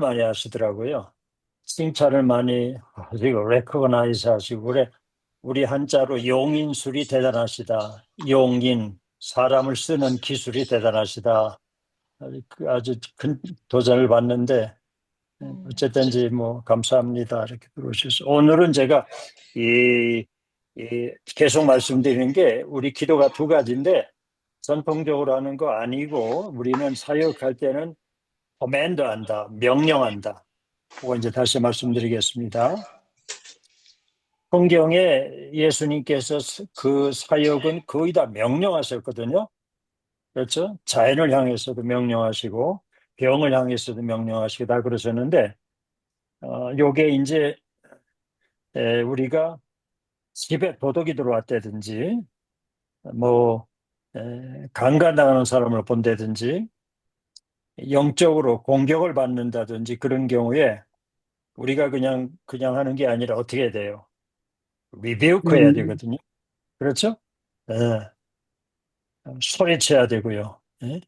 많이 하시더라고요. 칭찬을 많이 하시고, 레코그나이즈 하시고, 그래. 우리 한자로 용인술이 대단하시다. 용인, 사람을 쓰는 기술이 대단하시다. 아주 큰 도전을 받는데, 어쨌든지 뭐, 감사합니다. 이렇게 들어오셔서. 오늘은 제가 계속 말씀드리는 게, 우리 기도가 두 가지인데, 전통적으로 하는 거 아니고, 우리는 사역할 때는 커맨드 한다, 명령한다. 그거 이제 다시 말씀드리겠습니다. 성경에 예수님께서 그 사역은 거의 다 명령하셨거든요. 그렇죠? 자연을 향해서도 명령하시고, 병을 향해서도 명령하시고 다 그러셨는데, 요게 이제, 우리가 집에 도둑이 들어왔다든지, 뭐, 강간당하는 사람을 본다든지, 영적으로 공격을 받는다든지 그런 경우에 우리가 그냥 하는 게 아니라 어떻게 돼요? 리뷰크 해야 음, 되거든요. 그렇죠? 예, 소리쳐야 되고요. 예?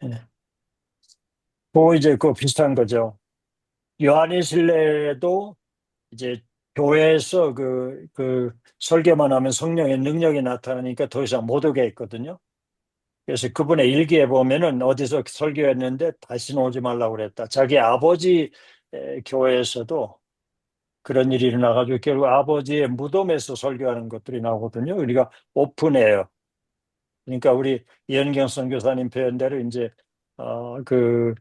예. 이제 비슷한 거죠. 요한일실내도 이제 교회에서 그 설교만 하면 성령의 능력이 나타나니까 더 이상 못 오게 했거든요. 그래서 그분의 일기에 보면은 어디서 설교했는데 다시는 오지 말라고 그랬다. 자기 아버지 교회에서도 그런 일이 일어나가지고 결국 아버지의 무덤에서 설교하는 것들이 나오거든요. 우리가 오픈해요. 그러니까 우리 이현경 선교사님 표현대로 이제 그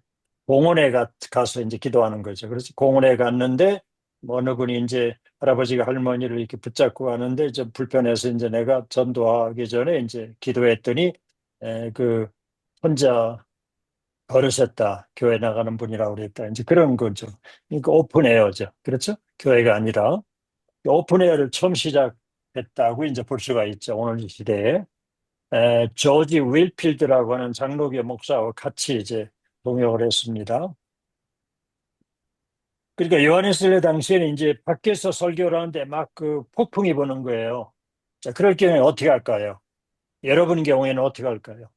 공원에 가서 이제 기도하는 거죠. 그래서 공원에 갔는데 뭐 어느 분이 이제 할아버지가 할머니를 이렇게 붙잡고 가는데 좀 불편해서 이제 내가 전도하기 전에 이제 기도했더니 그 혼자 걸으셨다. 교회 나가는 분이라고 그랬다. 이제 그런 거죠. 그러니까 오픈에어죠. 그렇죠? 교회가 아니라 오픈에어를 처음 시작했다고 이제 볼 수가 있죠. 오늘 이 시대에. 조지 윌필드라고 하는 장로교 목사와 같이 이제 동역을 했습니다. 그러니까 요한일서 당시에는 이제 밖에서 설교를 하는데 막 그 폭풍이 부는 거예요. 자, 그럴 경우에 어떻게 할까요? 여러분 경우에는 어떻게 할까요?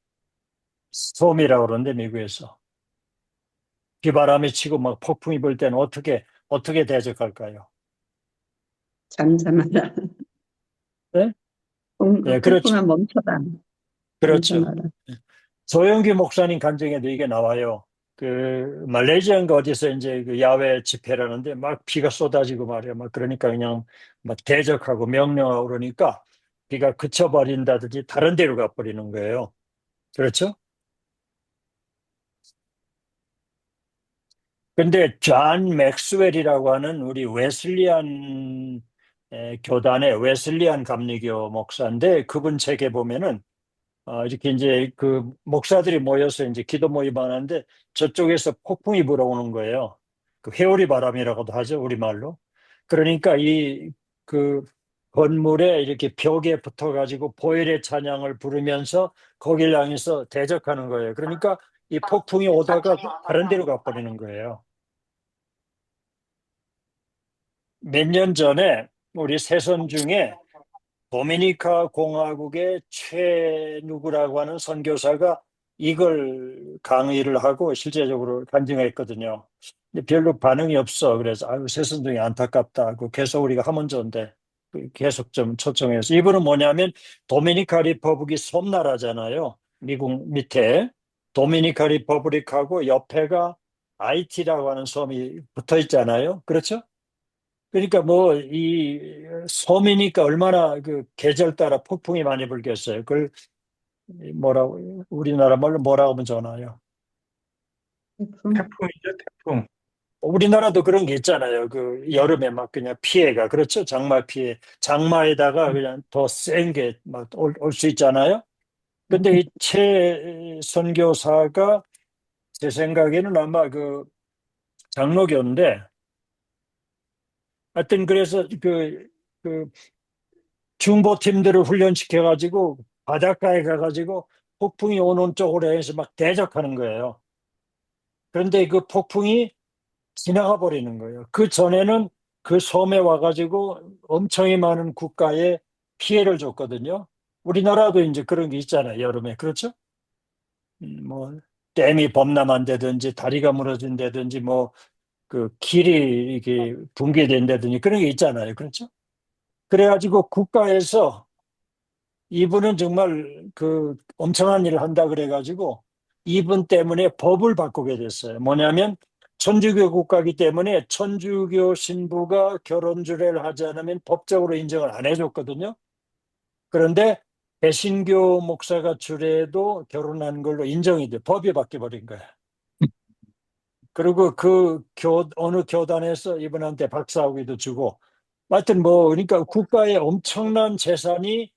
스톰이라고 그러는데 미국에서 비바람이 치고 막 폭풍이 불 때는 어떻게 대적할까요? 잠잠하라. 네? 네, 그렇죠. 폭풍아 멈춰라. 그렇죠. 잠잠하라. 조영규 목사님 간증에도 이게 나와요. 그 말레이시아인가 어디서 이제 그 야외 집회를 하는데 막 비가 쏟아지고 말이야. 막 그러니까 그냥 막 대적하고 명령하고 그러니까 비가 그쳐버린다든지 다른 데로 가버리는 거예요. 그렇죠? 근데 존 맥스웰이라고 하는 우리 웨슬리안 교단의 웨슬리안 감리교 목사인데 그분 책에 보면은 이렇게 이제 그 목사들이 모여서 이제 기도 모임 하는데 저쪽에서 폭풍이 불어오는 거예요. 그 회오리 바람이라고도 하죠, 우리말로. 그러니까 그 건물에 이렇게 벽에 붙어가지고 보혈의 찬양을 부르면서 거길 향해서 대적하는 거예요. 그러니까 이 폭풍이 오다가 다른 데로 가버리는 거예요. 몇 년 전에 우리 새선 중에 도미니카 공화국의 최 누구라고 하는 선교사가 이걸 강의를 하고 실제적으로 간증했거든요. 근데 별로 반응이 없어. 그래서 아유 새선동이 안타깝다 하고 계속 우리가 하면 좋은데 계속 좀 초청해서 이분은 뭐냐면 도미니카 리퍼블릭이 섬나라잖아요. 미국 밑에 도미니카 리퍼블릭하고 옆에가 아이티라고 하는 섬이 붙어 있잖아요. 그렇죠? 그러니까 뭐 이 섬이니까 얼마나 그 계절 따라 폭풍이 많이 불겠어요. 그걸 뭐라고 우리나라 말로 뭐라고 하면 좋나요? 태풍. 태풍이죠, 태풍. 우리나라도 그런 게 있잖아요. 그 여름에 막 그냥 피해가 그렇죠. 장마 피해. 장마에다가 그냥 더 센 게 막 올 수 있잖아요. 근데 이 최 선교사가 제 생각에는 아마 그 장로교인데 하여튼 그래서 그 중보팀들을 훈련시켜가지고 바닷가에 가가지고 폭풍이 오는 쪽으로 해서 막 대적하는 거예요. 그런데 그 폭풍이 지나가 버리는 거예요. 그 전에는 그 섬에 와가지고 엄청히 많은 국가에 피해를 줬거든요. 우리나라도 이제 그런 게 있잖아요. 여름에. 그렇죠? 뭐, 댐이 범람한다든지 다리가 무너진다든지 뭐 그 길이 이게 붕괴된다든지 그런 게 있잖아요. 그렇죠? 그래가지고 국가에서 이분은 정말 그 엄청난 일을 한다 그래가지고 이분 때문에 법을 바꾸게 됐어요. 뭐냐면 천주교 국가이기 때문에 천주교 신부가 결혼 주례를 하지 않으면 법적으로 인정을 안 해줬거든요. 그런데 개신교 목사가 주례도 결혼한 걸로 인정이 돼. 법이 바뀌어버린 거야. 그리고 어느 교단에서 이분한테 박사학위도 주고 하여튼 뭐 그러니까 국가의 엄청난 재산이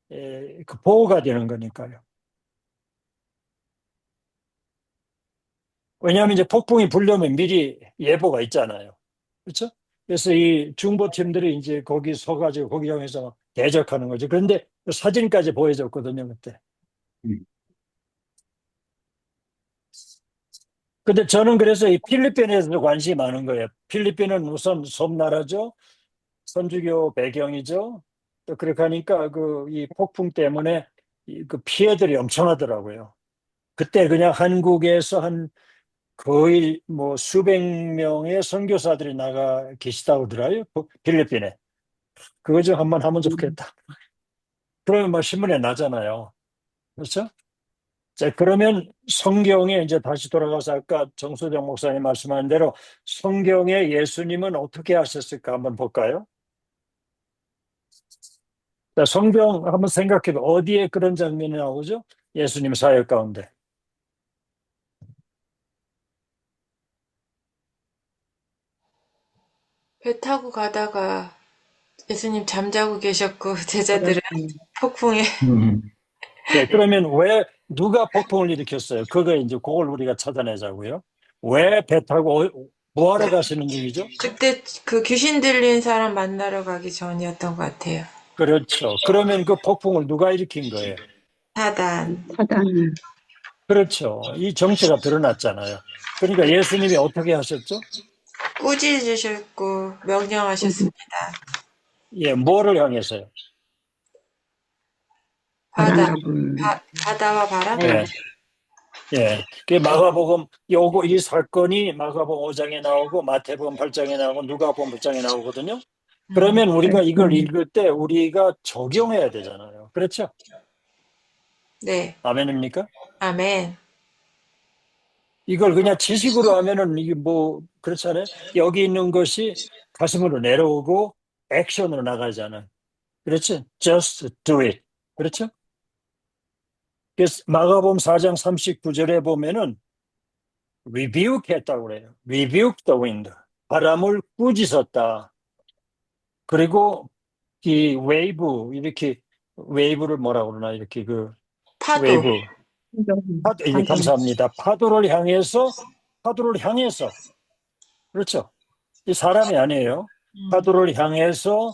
그 보호가 되는 거니까요. 왜냐하면 이제 폭풍이 불려면 미리 예보가 있잖아요. 그렇죠? 그래서 이 중보팀들이 이제 거기 서가지고 거기 향해서 대적하는 거죠. 그런데 그 사진까지 보여줬거든요, 그때. 근데 저는 그래서 이 필리핀에서 관심이 많은 거예요. 필리핀은 우선 섬나라죠. 선주교 배경이죠. 또 그렇게 하니까 이 폭풍 때문에 그 피해들이 엄청나더라고요. 그때 그냥 한국에서 한 거의 뭐 수백 명의 선교사들이 나가 계시다고 들어요. 필리핀에. 그거 좀 한번 하면 좋겠다. 그러면 뭐 신문에 나잖아요. 그렇죠? 자, 그러면 성경에 이제 다시 돌아가서 아까 정소정 목사님 말씀하신 대로 성경에 예수님은 어떻게 하셨을까 한번 볼까요? 자, 성경 한번 생각해 봐. 어디에 그런 장면이 나오죠? 예수님 사역 가운데. 배 타고 가다가 예수님 잠자고 계셨고 제자들은 폭풍에 음. 네, 그러면 왜 누가 폭풍을 일으켰어요? 그걸 우리가 찾아내자고요. 왜 배 타고 뭐하러 가시는 중이죠? 그때 그 귀신 들린 사람 만나러 가기 전이었던 것 같아요. 그렇죠. 그러면 그 폭풍을 누가 일으킨 거예요? 사단 사단이. 그렇죠. 이 정체가 드러났잖아요. 그러니까 예수님이 어떻게 하셨죠? 꾸짖으셨고 명령하셨습니다. 예, 뭐를 향해서요? 바다, 바람을. 바다와 바람? 예, 예. 그 마가복음 이 사건이 마가복음 5장에 나오고 마태복음 8장에 나오고 누가복음 9장에 나오거든요. 그러면 우리가 이걸 읽을 때 우리가 적용해야 되잖아요. 그렇죠? 네, 아멘입니까? 아멘. 이걸 그냥 지식으로 하면은 이게 뭐 그렇잖아요. 여기 있는 것이 가슴으로 내려오고 액션으로 나가잖아요. 그렇지? Just do it. 그렇죠? 그래서 마가복음 4장 39절에 보면은 rebuke 했다고 그래요. rebuke the wind. 바람을 꾸짖었다. 그리고 이 이렇게 웨이브를 뭐라고 그러나 이렇게 파도. 웨이브 예, 사단. 감사합니다. 파도를 향해서 그렇죠. 이 사람이 아니에요. 파도를 향해서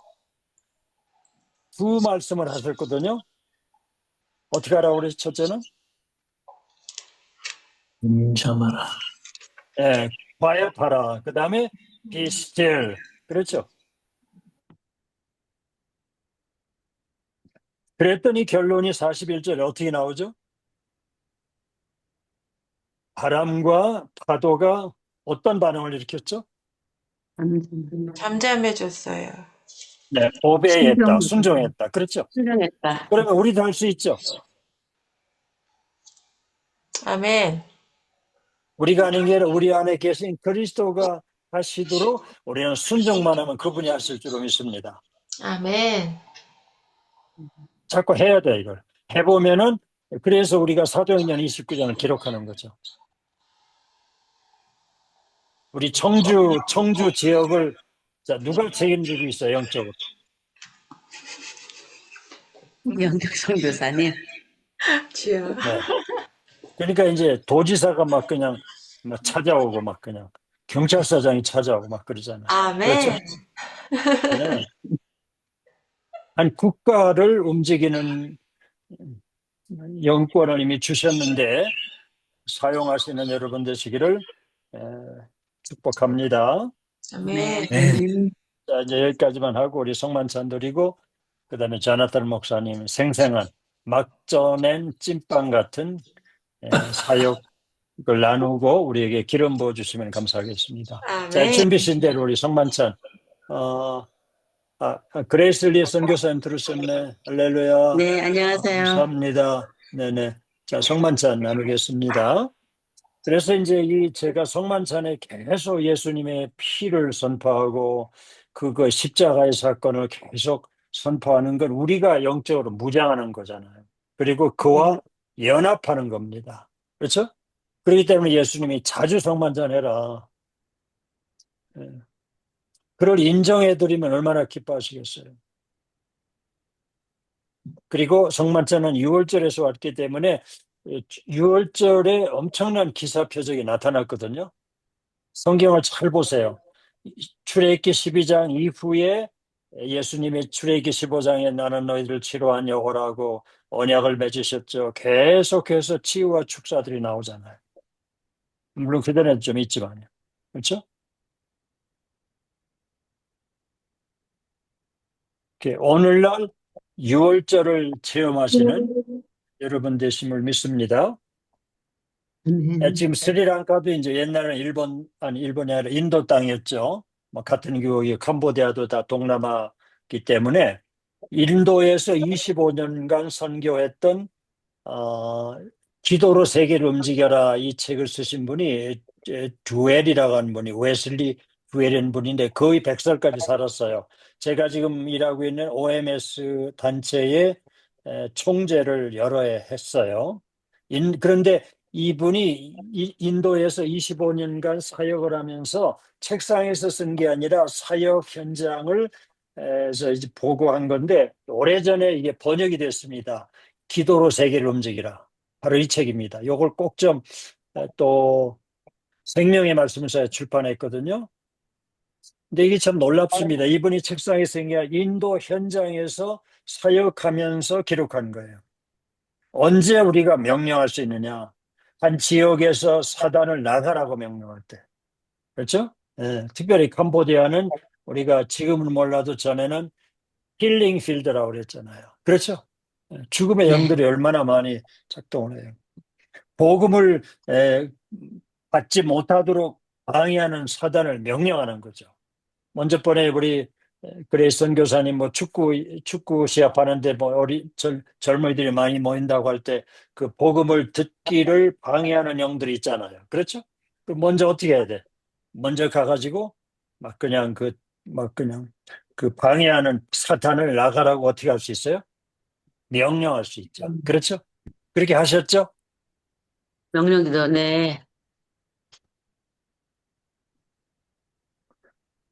두 말씀을 하셨거든요. 어떻게 하라고 그랬죠? 첫째는 참아라. 예, quiet하라. 그 다음에 be still. 그렇죠. 그랬더니 결론이 41절에 어떻게 나오죠? 바람과 파도가 어떤 반응을 일으켰죠? 잠잠해졌어요. 네, 오베이했다, 신경. 순종했다. 그렇죠. 수령했다. 그러면 우리도 할 수 있죠. 아멘. 우리가 하는 게 아니라 우리 안에 계신 그리스도가 하시도록 우리는 순종만 하면 그분이 하실 줄로 믿습니다. 아멘. 자꾸 해야 돼, 이걸. 해보면은, 그래서 우리가 사도행전 29장을 기록하는 거죠. 우리 청주 지역을, 자, 누가 책임지고 있어요, 영적으로? 영덕성 교사님. 주여. 네. 그러니까 이제 도지사가 막 그냥 막 찾아오고 막 그냥 경찰서장이 찾아오고 막 그러잖아요. 그렇죠? 아멘. 네. 한 국가를 움직이는 영권을 이미 주셨는데 사용하시는 여러분 되시기를 에, 축복합니다. 아멘. 자, 이제 여기까지만 하고 우리 성만찬 드리고 그다음에 조나탄 목사님 생생한 막 쪄낸 찐빵 같은 사역 그걸 나누고 우리에게 기름 부어 주시면 감사하겠습니다. 자, 아멘. 준비신 대로 우리 성만찬. 그레이슬리 선교사님 들으셨네. 할렐루야. 네, 안녕하세요. 감사합니다. 네네. 자, 성만찬 나누겠습니다. 그래서 이제 제가 성만찬에 계속 예수님의 피를 선포하고 그거 십자가의 사건을 계속 선포하는 건 우리가 영적으로 무장하는 거잖아요. 그리고 그와 연합하는 겁니다. 그렇죠? 그렇기 때문에 예수님이 자주 성만찬 해라. 예. 그걸 인정해드리면 얼마나 기뻐하시겠어요. 그리고 성만찬은 6월절에서 왔기 때문에 6월절에 엄청난 기사 표적이 나타났거든요. 성경을 잘 보세요. 출애굽기 12장 이후에 예수님이 출애굽기 15장에 나는 너희를 치료한 여호라고 언약을 맺으셨죠. 계속해서 치유와 축사들이 나오잖아요. 물론 그전에도 좀 있지만요. 그렇죠? 오늘날 6월절을 체험하시는 여러분 되심을 믿습니다. 지금 스리랑카도 이제 옛날에는 일본이 아니라 인도 땅이었죠. 뭐 같은 교육이 캄보디아도 다 동남아이기 때문에 인도에서 25년간 선교했던 기도로 세계를 움직여라 이 책을 쓰신 분이 듀엘이라고 하는 분이 웨슬리 듀엘이라는 분인데 거의 100살까지 살았어요. 제가 지금 일하고 있는 OMS 단체의 총재를 여러 해 했어요. 그런데 이분이 인도에서 25년간 사역을 하면서 책상에서 쓴 게 아니라 사역 현장을 에서 이제 보고한 건데 오래전에 이게 번역이 됐습니다. 기도로 세계를 움직이라. 바로 이 책입니다. 요걸 꼭 좀 또 생명의 말씀을 출판했거든요. 근데 이게 참 놀랍습니다. 이분이 책상에 쓴 게 인도 현장에서 사역하면서 기록한 거예요. 언제 우리가 명령할 수 있느냐? 한 지역에서 사단을 나가라고 명령할 때. 그렇죠? 예, 특별히 캄보디아는 우리가 지금은 몰라도 전에는 힐링 필드라고 그랬잖아요. 그렇죠? 죽음의 네. 영들이 얼마나 많이 작동을 해요. 복음을 받지 못하도록 방해하는 사단을 명령하는 거죠. 먼저 번에 우리 그레이스 선교사님 뭐 축구 시합하는데 뭐 젊은이들이 많이 모인다고 할 때 그 복음을 듣기를 방해하는 영들이 있잖아요. 그렇죠? 그 먼저 어떻게 해야 돼? 먼저 가가지고 막 그냥 그 방해하는 사탄을 나가라고 어떻게 할 수 있어요? 명령할 수 있죠. 그렇죠? 그렇게 하셨죠? 명령기도, 네.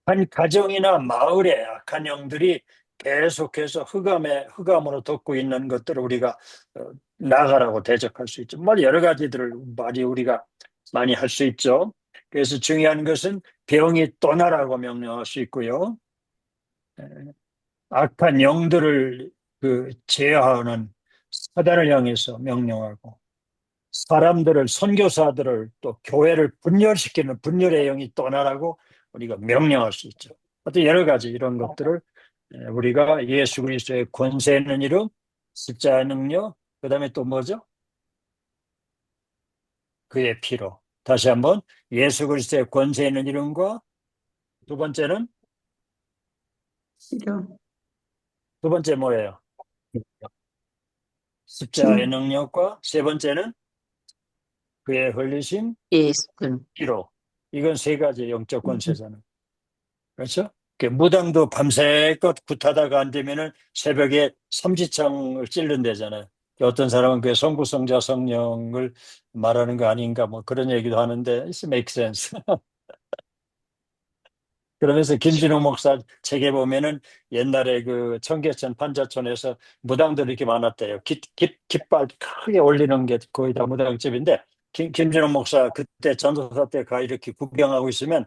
한 가정이나 마을에 악한 영들이 계속해서 흑암으로 덮고 있는 것들을 우리가 나가라고 대적할 수 있죠. 뭐 여러 가지들을 우리가 많이 할 수 있죠. 그래서 중요한 것은 병이 떠나라고 명령할 수 있고요. 에, 악한 영들을 제어하는 사단을 향해서 명령하고 선교사들을 또 교회를 분열시키는 분열의 영이 떠나라고 우리가 명령할 수 있죠. 어떤 여러 가지 이런 것들을 우리가 예수 그리스도의 권세 있는 이름, 십자의 능력, 그 다음에 또 뭐죠? 그의 피로. 다시 한번 예수 그리스도의 권세 있는 이름과 두 번째는 필요. 두 번째 뭐예요? 십자의 능력과 세 번째는 그의 흘리신 예수. 피로. 이건 세 가지 영적 권세잖아요. 그렇죠? 무당도 밤새껏 굿하다가 안 되면은 새벽에 삼지창을 찔른대잖아요. 어떤 사람은 그 성부성자 성령을 말하는 거 아닌가 뭐 그런 얘기도 하는데 it makes sense. 그러면서 김진호 목사 책에 보면은 옛날에 그 청계천 판자촌에서 무당들이 이렇게 많았대요. 깃발 크게 올리는 게 거의 다 무당집인데 김진호 목사 그때 전도사 때 가 이렇게 구경하고 있으면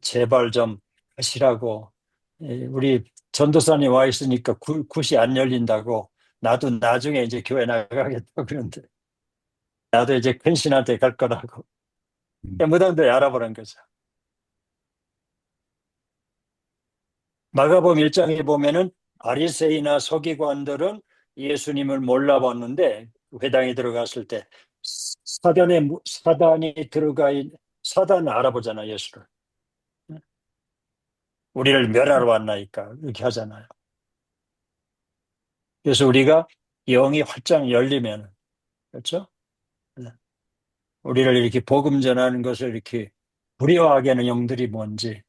제발 좀 하시라고 우리 전도사님 와 있으니까 굿이 안 열린다고 나도 나중에 이제 교회 나가겠다고 그러는데 나도 이제 큰 신한테 갈 거라고 무당들이 알아보는 거죠. 마가복음 1장에 보면은 바리새이나 서기관들은 예수님을 몰라봤는데 회당에 들어갔을 때 사단이 사단은 알아보잖아, 예수를. 우리를 멸하러 왔나이까, 이렇게 하잖아요. 그래서 우리가 영이 활짝 열리면, 그렇죠? 네. 우리를 이렇게 복음 전하는 것을 이렇게 두려워하게 하는 영들이 뭔지,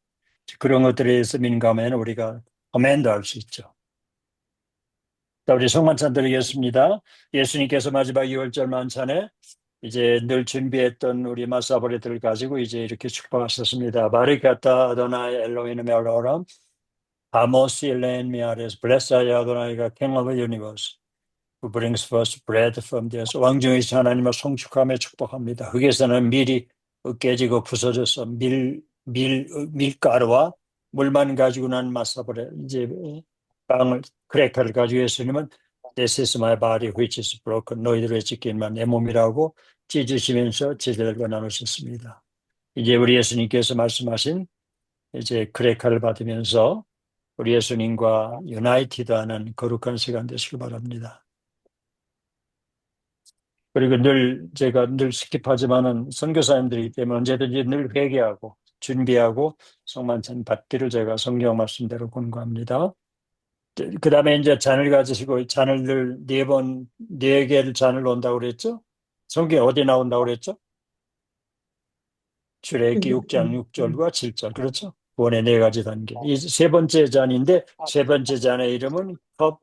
그런 것들에 대해서 민감하면 우리가 커맨드 할 수 있죠. 자, 우리 성만찬 드리겠습니다. 예수님께서 마지막 유월절 만찬에 이제 늘 준비했던 우리 마사보리들을 가지고 이제 이렇게 축복하셨습니다. 바리카타 아도나이 엘로히는 멜로람 아모스 일레인 미아레스 블레사야 아도나이가 king of the universe who brings forth bread from the earth. 왕중이신 하나님을 송축하며 축복합니다. 흙에서는 밀이 깨지고 부서져서 밀가루와 물만 가지고 난 마사보레 이제 빵을 크래커를 가지고 예수님은 This is my body which is broken. 너희들의 지킨만 내 몸이라고 찢으시면서 제자들과 나누셨습니다. 이제 우리 예수님께서 말씀하신 이제 크래커를 받으면서 우리 예수님과 유나이티드하는 거룩한 시간 되시길 바랍니다. 그리고 제가 늘 스킵하지만은 선교사님들이기 때문에 언제든지 늘 회개하고 준비하고 성만찬 받기를 제가 성경 말씀대로 권고합니다. 그 다음에 이제 잔을 가지시고 잔을 네 개를 잔을 놓는다고 그랬죠? 성경에 어디 나온다고 그랬죠? 출애굽기 6장 6절과 7절. 그렇죠? 구원의 네 가지 단계. 이 세 번째 잔인데 세 번째 잔의 이름은 Cup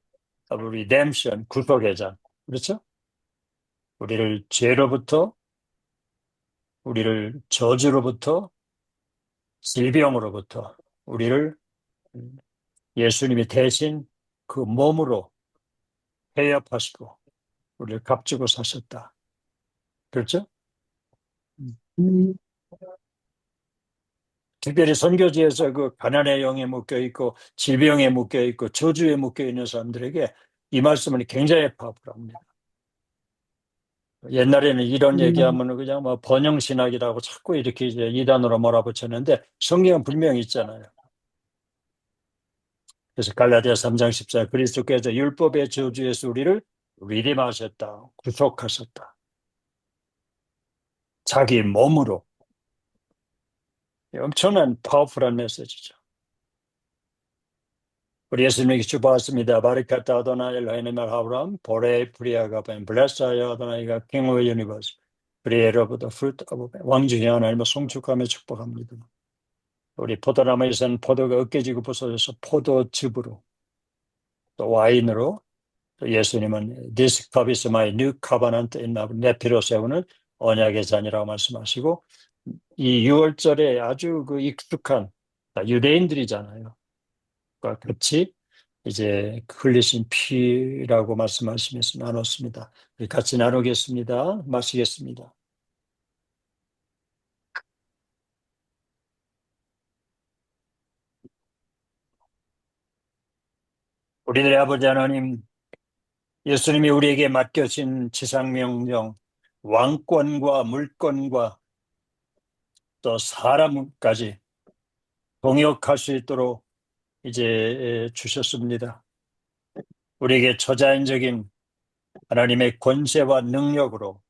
of Redemption, 구속의 잔. 그렇죠? 우리를 죄로부터, 우리를 저주로부터, 질병으로부터, 우리를 예수님이 대신 그 몸으로 해협하시고 우리를 값주고 사셨다. 그렇죠? 네. 특별히 선교지에서 그 가난의 영에 묶여 있고 질병에 묶여 있고 저주에 묶여 있는 사람들에게 이 말씀은 굉장히 파워풀합니다. 옛날에는 이런 얘기하면 그냥 뭐 번영신학이라고 자꾸 이렇게 이제 이단으로 몰아붙였는데 성경은 분명히 있잖아요. 그래서 갈라디아 3장 14 그리스도께서 율법의 저주에서 우리를 리림하셨다. 구속하셨다. 자기 몸으로. 엄청난 파워풀한 메시지죠. 우리 예수님에게 축복하십니다. 바리카타 아도나이 엘로헤이는 멜하브람 보레 프리아가 벤 블레사야 아도나이가 king of the universe 프리에로부터 fruit of 왕중의 하나님을 송축하며 축복합니다. 우리 포도나무에서는 포도가 으깨지고 부서져서 포도즙으로 또 와인으로 또 예수님은 This cup is my new covenant in 내 피로 세우는 언약의 잔이라고 말씀하시고 이 6월절에 아주 그 익숙한 유대인들이잖아요. 같이 이제 흘리신 피라고 말씀하시면서 나눴습니다. 우리 같이 나누겠습니다. 마시겠습니다. 우리들의 아버지 하나님, 예수님이 우리에게 맡겨진 지상명령, 왕권과 물권과 또 사람까지 동역할 수 있도록 이제 주셨습니다. 우리에게 초자연적인 하나님의 권세와 능력으로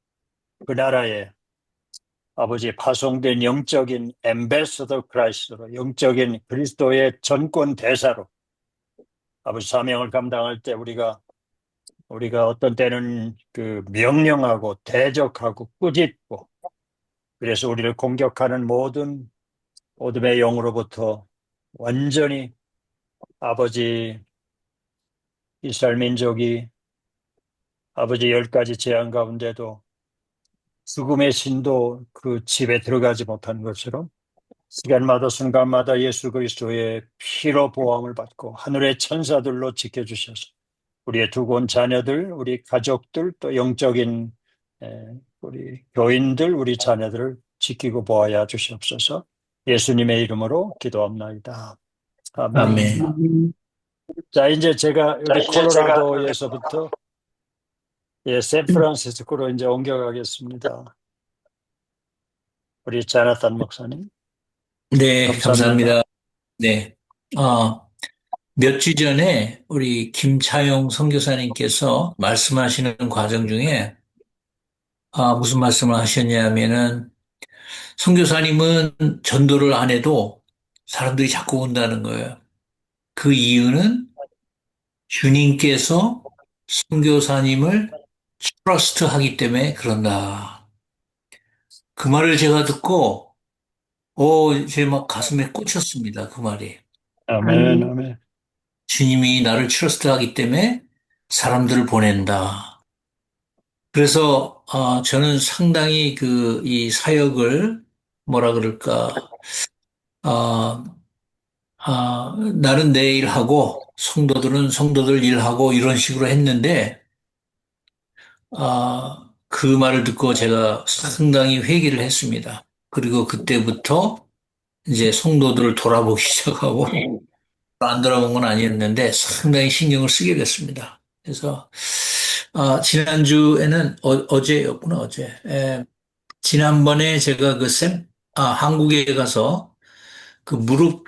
그 나라에 아버지 파송된 영적인 엠베서더 크라이스트로 영적인 그리스도의 전권 대사로 아버지 사명을 감당할 때 우리가 어떤 때는 그 명령하고 대적하고 꾸짖고 그래서 우리를 공격하는 모든 어둠의 영으로부터 완전히 아버지 이스라엘 민족이 아버지 10가지 재앙 가운데도 죽음의 신도 그 집에 들어가지 못한 것처럼 시간마다 순간마다 예수 그리스도의 피로 보호함을 받고 하늘의 천사들로 지켜주셔서 우리의 두고 온 자녀들, 우리 가족들, 또 영적인 우리 교인들, 우리 자녀들을 지키고 보호하여 주시옵소서. 예수님의 이름으로 기도합나이다. 아멘. 아멘. 자, 이제 제가 여기 콜로라도에서부터 샌프란시스코로 이제 옮겨가겠습니다. 우리 자나탄 목사님. 네, 감사합니다. 감사합니다. 네. 몇 주 전에 우리 김차용 선교사님께서 말씀하시는 과정 중에 무슨 말씀을 하셨냐면은, 선교사님은 전도를 안 해도 사람들이 자꾸 온다는 거예요. 그 이유는 주님께서 선교사님을 트러스트 하기 때문에 그런다. 그 말을 제가 듣고, 제 막 가슴에 꽂혔습니다. 그 말이. 아멘, 아멘. 주님이 나를 트러스트 하기 때문에 사람들을 보낸다. 그래서, 저는 상당히 이 사역을, 뭐라 그럴까, 아, 나는 내 일하고, 성도들은 성도들 일하고, 이런 식으로 했는데, 그 말을 듣고 제가 상당히 회개를 했습니다. 그리고 그때부터 이제 성도들을 돌아보기 시작하고, 안 돌아본 건 아니었는데 상당히 신경을 쓰게 됐습니다. 그래서, 지난주에는, 어제였구나, 어제. 지난번에 제가 한국에 가서 그 무릎,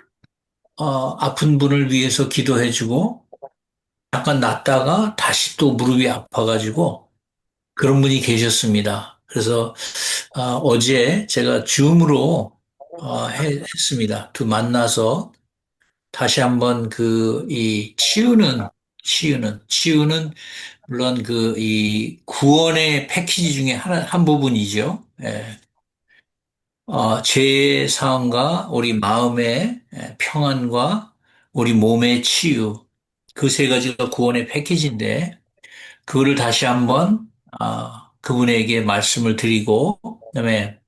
아픈 분을 위해서 기도해주고, 잠깐 놨다가 다시 또 무릎이 아파가지고 그런 분이 계셨습니다. 그래서 어제 제가 줌으로 했습니다. 만나서 다시 한번 이 치유는 물론 이 구원의 패키지 중에 한 부분이죠. 예. 죄의 사함과 우리 마음의 평안과 우리 몸의 치유, 그 세 가지가 구원의 패키지인데, 그거를 다시 한번, 그분에게 말씀을 드리고, 그다음에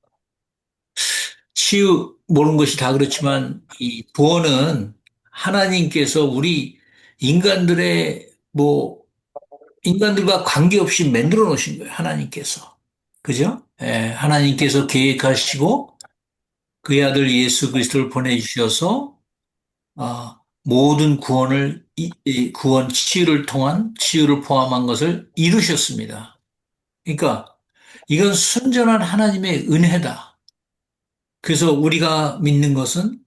모르는 것이 다 그렇지만, 이 구원은 하나님께서 우리 인간들의, 인간들과 관계없이 만들어 놓으신 거예요, 하나님께서. 그죠? 하나님께서 계획하시고, 그의 아들 예수 그리스도를 보내주셔서 모든 구원, 치유를 통한 치유를 포함한 것을 이루셨습니다. 그러니까 이건 순전한 하나님의 은혜다. 그래서 우리가 믿는 것은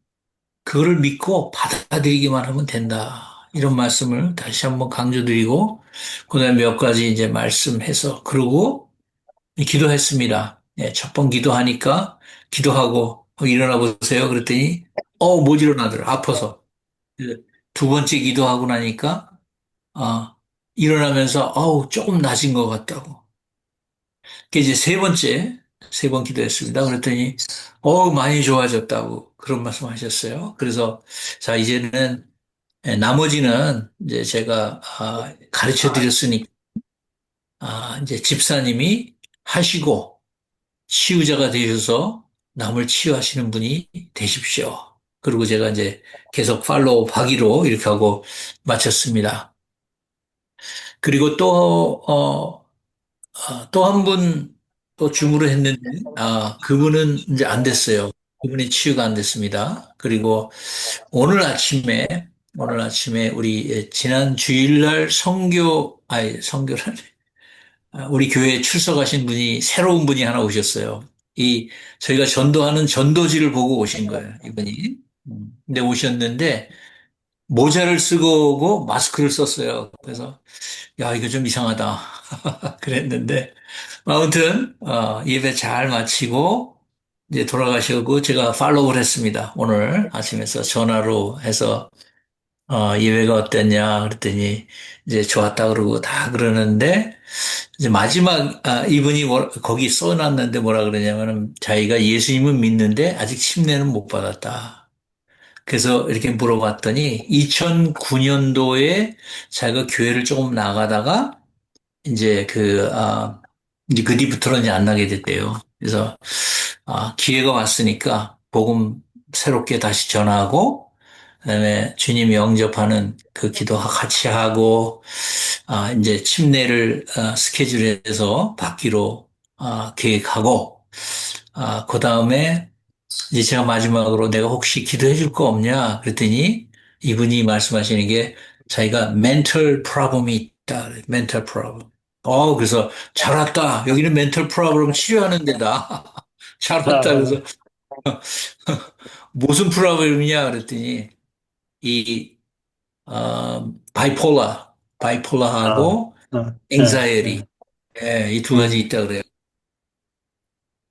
그거를 믿고 받아들이기만 하면 된다. 이런 말씀을 다시 한번 강조드리고, 그다음에 몇 가지 이제 말씀해서, 그러고 기도했습니다. 첫 번 기도하니까, 기도하고, 일어나 보세요. 그랬더니, 못 일어나더라. 아파서. 두 번째 기도하고 나니까, 아, 일어나면서, 조금 낮은 것 같다고. 그 이제 세 번 기도했습니다. 그랬더니, 많이 좋아졌다고. 그런 말씀 하셨어요. 그래서, 자, 이제는, 나머지는 이제 제가, 가르쳐 드렸으니, 이제 집사님이 하시고, 치유자가 되셔서 남을 치유하시는 분이 되십시오. 그리고 제가 이제 계속 팔로우 하기로 이렇게 하고 마쳤습니다. 그리고 또 한 분 또 줌으로 했는데, 그분은 이제 안 됐어요. 그분이 치유가 안 됐습니다. 그리고 오늘 아침에 우리 지난 주일날 성교를 우리 교회에 출석하신 분이 새로운 분이 하나 오셨어요. 저희가 전도하는 전도지를 보고 오신 거예요, 이분이. 근데 오셨는데 모자를 쓰고 오고 마스크를 썼어요. 그래서 야, 이거 좀 이상하다. 그랬는데 아무튼 예배 잘 마치고 이제 돌아가시고 제가 팔로우를 했습니다. 오늘 아침에서 전화로 해서 예배가 어땠냐 그랬더니 이제 좋았다 그러고 다 그러는데 이제 마지막 이분이 거기 써놨는데 뭐라 그러냐면은 자기가 예수님은 믿는데 아직 침례는 못 받았다. 그래서 이렇게 물어봤더니 2009년도에 자기가 교회를 조금 나가다가 이제 이제 그 뒤부터는 이제 안 나게 됐대요. 그래서 기회가 왔으니까 복음 새롭게 다시 전하고 그다음에 주님 영접하는 그 기도 같이 하고 이제 침례를 스케줄에서 받기로 계획하고 그다음에 이제 제가 마지막으로 내가 혹시 기도해 줄 거 없냐 그랬더니 이분이 말씀하시는 게 자기가 멘털 프로블럼이 있다. 멘털 프로블럼. 그래서 잘 왔다. 여기는 멘털 프로블럼 치료하는 데다. 잘 왔다. 그래서 무슨 프로블럼이냐 그랬더니 이 아, 바이폴라하고 아, 예, 앵자이티 예. 이 두 가지 음, 있다 그래요.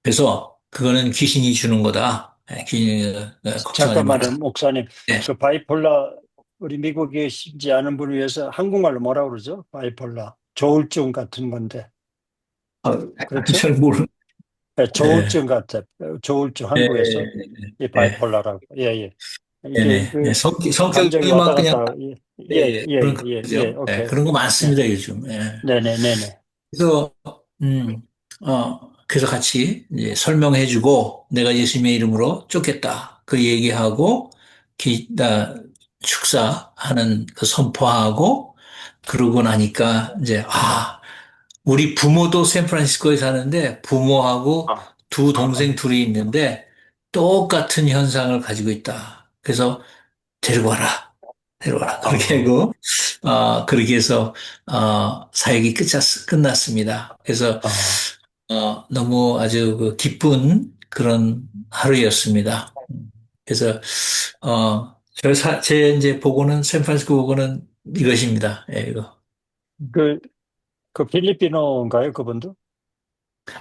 그래서 그거는 귀신이 주는 거다. 귀신이 걱정하지 잠깐만요, 마라. 목사님. 네. 그 바이폴라, 우리 미국에 계시지 않은 분을 위해서 한국말로 뭐라고 그러죠? 바이폴라. 조울증 같은 건데. 그렇죠? 잘 모르. 네, 예, 조울증 같아. 조울증, 예, 한국에서. 이 예, 바이폴라라고. 예, 예. 이게 예. 감정이 성격이 왔다 막 그냥 갔다. 예, 예, 예, 예, 예, 예, 그러죠. 예, 오케이. 그런 거 네, 많습니다 요즘. 예. 네네, 네네. 그래서 그래서 같이 이제 설명해주고 내가 예수님의 이름으로 쫓겠다 그 얘기하고 나 축사하는 그 선포하고 그러고 나니까 이제 우리 부모도 샌프란시스코에 사는데 부모하고 두 동생 둘이 있는데 똑같은 현상을 가지고 있다. 그래서 데리고 와라. 데려와라. 그렇게 아, 하고, 그렇게 해서, 사역이 끝났습니다. 그래서, 아, 너무 아주 그 기쁜 그런 하루였습니다. 그래서, 제 이제 보고는, 샌프란시스코 보고는 이것입니다. 예, 이거. 그, 그 필리핀어인가요, 그분도?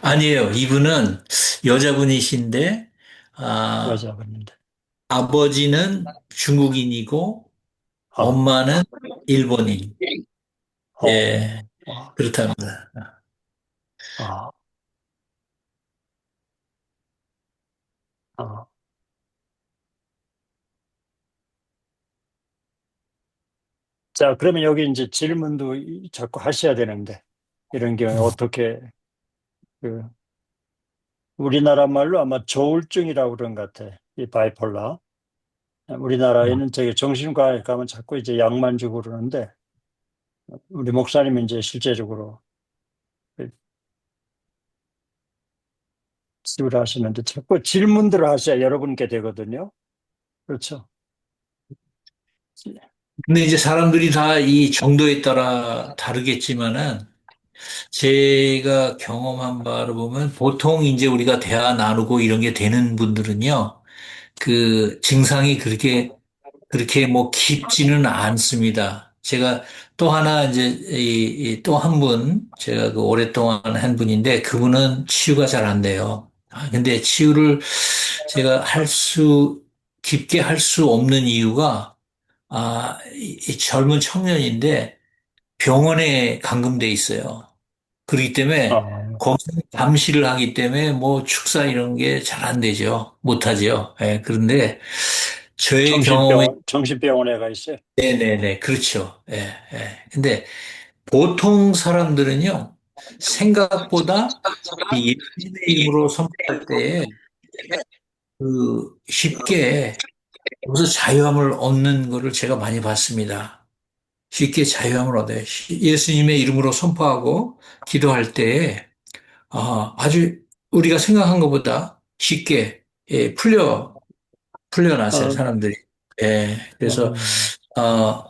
아니에요. 이분은 여자분이신데, 아, 여자분인데. 아버지는 중국인이고, 아, 엄마는 일본인. 예, 어, 아, 그렇답니다. 아, 아. 자, 그러면 여기 이제 질문도 자꾸 하셔야 되는데, 이런 경우에 어떻게, 그, 우리나라 말로 아마 조울증이라고 그런 것 같아. 이 바이폴라. 우리나라에는 저기 정신과에 가면 자꾸 이제 약만 주고 그러는데, 우리 목사님은 이제 실제적으로 치료를 하시는데 자꾸 질문들을 하셔야 여러분께 되거든요. 그렇죠. 근데 이제 사람들이 다 이 정도에 따라 다르겠지만은 제가 경험한 바로 보면 보통 이제 우리가 대화 나누고 이런 게 되는 분들은요, 그 증상이 그렇게 뭐 깊지는 않습니다. 제가 또 하나 이제 또 한 분, 제가 그 오랫동안 한 분인데 그분은 치유가 잘 안 돼요. 근데 치유를 제가 깊게 할 수 없는 이유가 이 젊은 청년인데 병원에 감금돼 있어요. 그렇기 때문에 아, 거기서 감시를 하기 때문에 뭐 축사 이런 게 잘 안 되죠. 못하죠. 예, 그런데 저의 경험에 정신병원에 가 있어요. 네네네 그렇죠. 예, 예. 근데 보통 사람들은요 생각보다 이 예수님의 이름으로 선포할 때 그 쉽게 여기서 자유함을 얻는 거를 제가 많이 봤습니다. 쉽게 자유함을 얻어요. 예수님의 이름으로 선포하고 기도할 때 아주 우리가 생각한 것보다 쉽게 예, 풀려났어요, 어, 사람들이. 예, 그래서 어,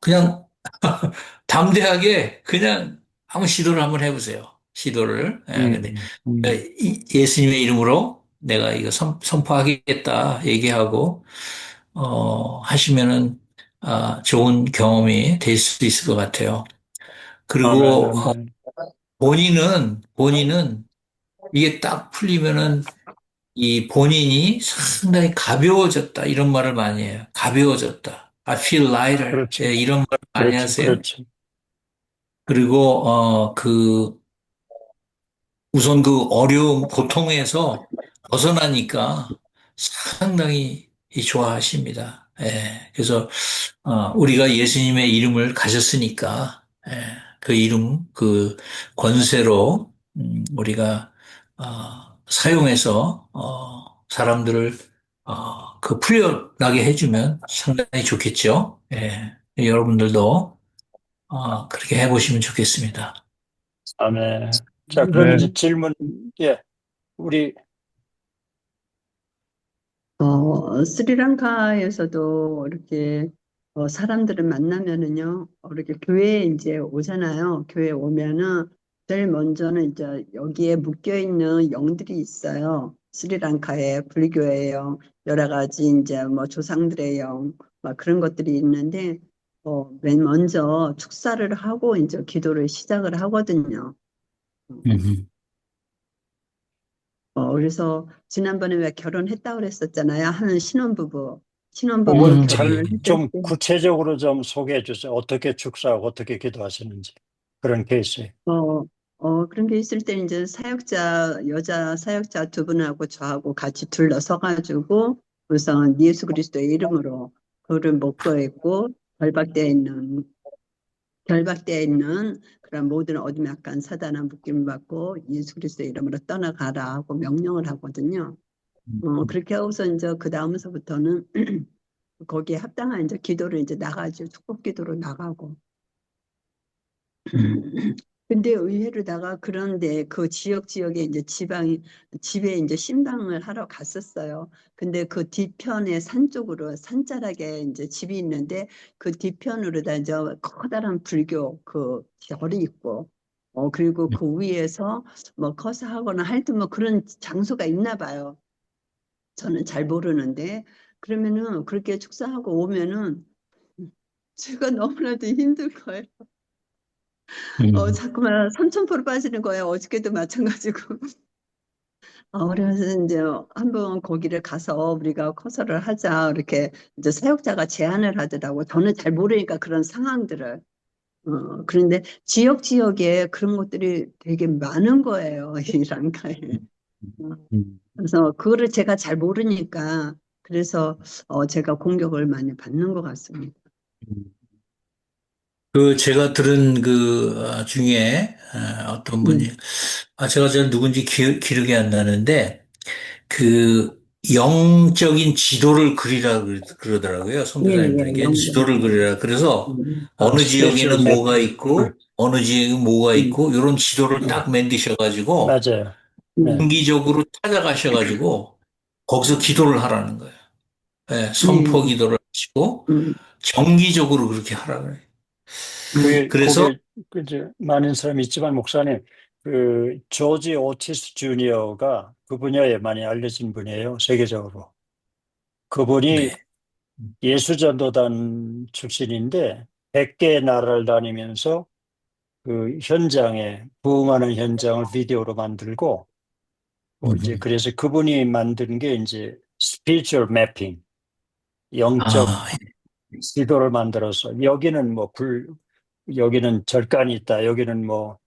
그냥 담대하게 그냥 한번 시도를 한번 해보세요. 시도를. 예, 근데 음. 예수님의 이름으로 내가 이거 선포하겠다 얘기하고 하시면은 좋은 경험이 될 수 있을 것 같아요. 아멘, 그리고 아멘. 본인은 이게 딱 풀리면은 이 본인이 상당히 가벼워졌다 이런 말을 많이 해요. 가벼워졌다. I feel lighter. 그렇죠. 예, 이런 말 많이 그렇죠. 하세요. 그렇죠. 그리고 우선 그 어려움, 고통에서 벗어나니까 상당히 좋아하십니다. 예, 그래서 우리가 예수님의 이름을 가졌으니까 예, 그 이름, 그 권세로 우리가 사용해서 사람들을 그 풀려나게 해주면 상당히 좋겠죠. 예, 여러분들도 그렇게 해보시면 좋겠습니다. 아멘. 자, 그럼 네. 이제 질문, 예, 우리, 스리랑카에서도 이렇게 사람들을 만나면은요, 이렇게 교회에 이제 오잖아요. 교회에 오면은 제일 먼저는 이제 여기에 묶여 있는 영들이 있어요. 스리랑카에 불교의 영, 여러 가지 이제 뭐 조상들의 영, 막 그런 것들이 있는데, 맨 먼저 축사를 하고 이제 기도를 시작을 하거든요. 음. 그래서 지난번에 왜 결혼했다고 그랬었잖아요. 하는 신혼부부 그걸 예. 결혼을 했을 좀 때, 구체적으로 좀 소개해 주세요. 어떻게 축사하고 어떻게 기도하시는지. 그런 케이스. 어, 그런 게 있을 때 이제 여자 사역자 두 분하고 저하고 같이 둘러서가지고 우선 예수 그리스도의 이름으로 그를 목도했고 결박되어 있는 결박되어 있는 그런 모든 어둠의 약간 사단아 묶임 받고 예수 그리스도의 이름으로 떠나가라 하고 명령을 하거든요. 그렇게 하고서 이제 그 다음서부터는 거기에 합당한 이제 기도를 이제 나가죠. 축복 기도로 나가고. 근데 의외로다가 그런데 그 지역에 이제 집에 이제 신방을 하러 갔었어요. 근데 그 뒤편에 산 쪽으로 산자락에 이제 집이 있는데 그 뒤편으로다 이제 커다란 불교 그 절이 있고 그리고 그 위에서 뭐 거사하거나 하여튼 뭐 그런 장소가 있나 봐요. 저는 잘 모르는데 그러면은 그렇게 축사하고 오면은 제가 너무나도 힘들 거예요. 음. 자꾸만 3,000% 빠지는 거예요. 어저께도 마찬가지고. 그래서 이제 한번 거기를 가서 우리가 커서를 하자. 이렇게 이제 사역자가 제안을 하더라고. 저는 잘 모르니까 그런 상황들을. 그런데 지역에 그런 것들이 되게 많은 거예요. 이 랑카에. 어, 음. 그래서 그거를 제가 잘 모르니까 그래서 제가 공격을 많이 받는 것 같습니다. 그 제가 들은 중에 어떤 분이 네, 제가 잘 누군지 기억이 안 나는데 그 영적인 지도를 그리라 그러더라고요. 예, 예, 선교사님들에게 영광. 지도를 그리라. 그래서 어느 스피리추얼 지역에는 뭐가 매핑. 있고 어느 지역에는 뭐가 음, 있고 이런 지도를 음, 딱 만드셔가지고 맞아요. 네. 음, 정기적으로 찾아가셔가지고 거기서 기도를 하라는 거예요. 예, 네, 선포 기도를 하시고 음, 정기적으로 그렇게 하라는 거예요. 그래서 거기에 이제 많은 사람이 있지만 목사님, 그 조지 오티스 주니어가 그 분야에 많이 알려진 분이에요. 세계적으로. 그분이 네. 예수전도단 출신인데 100개의 나라를 다니면서 그 현장에 부흥하는 현장을 비디오로 만들고 이제 음. 그래서 그분이 만든 게 이제 스피리추얼 매핑, 영적 아, 지도를 만들어서 여기는 절간이 있다. 여기는 뭐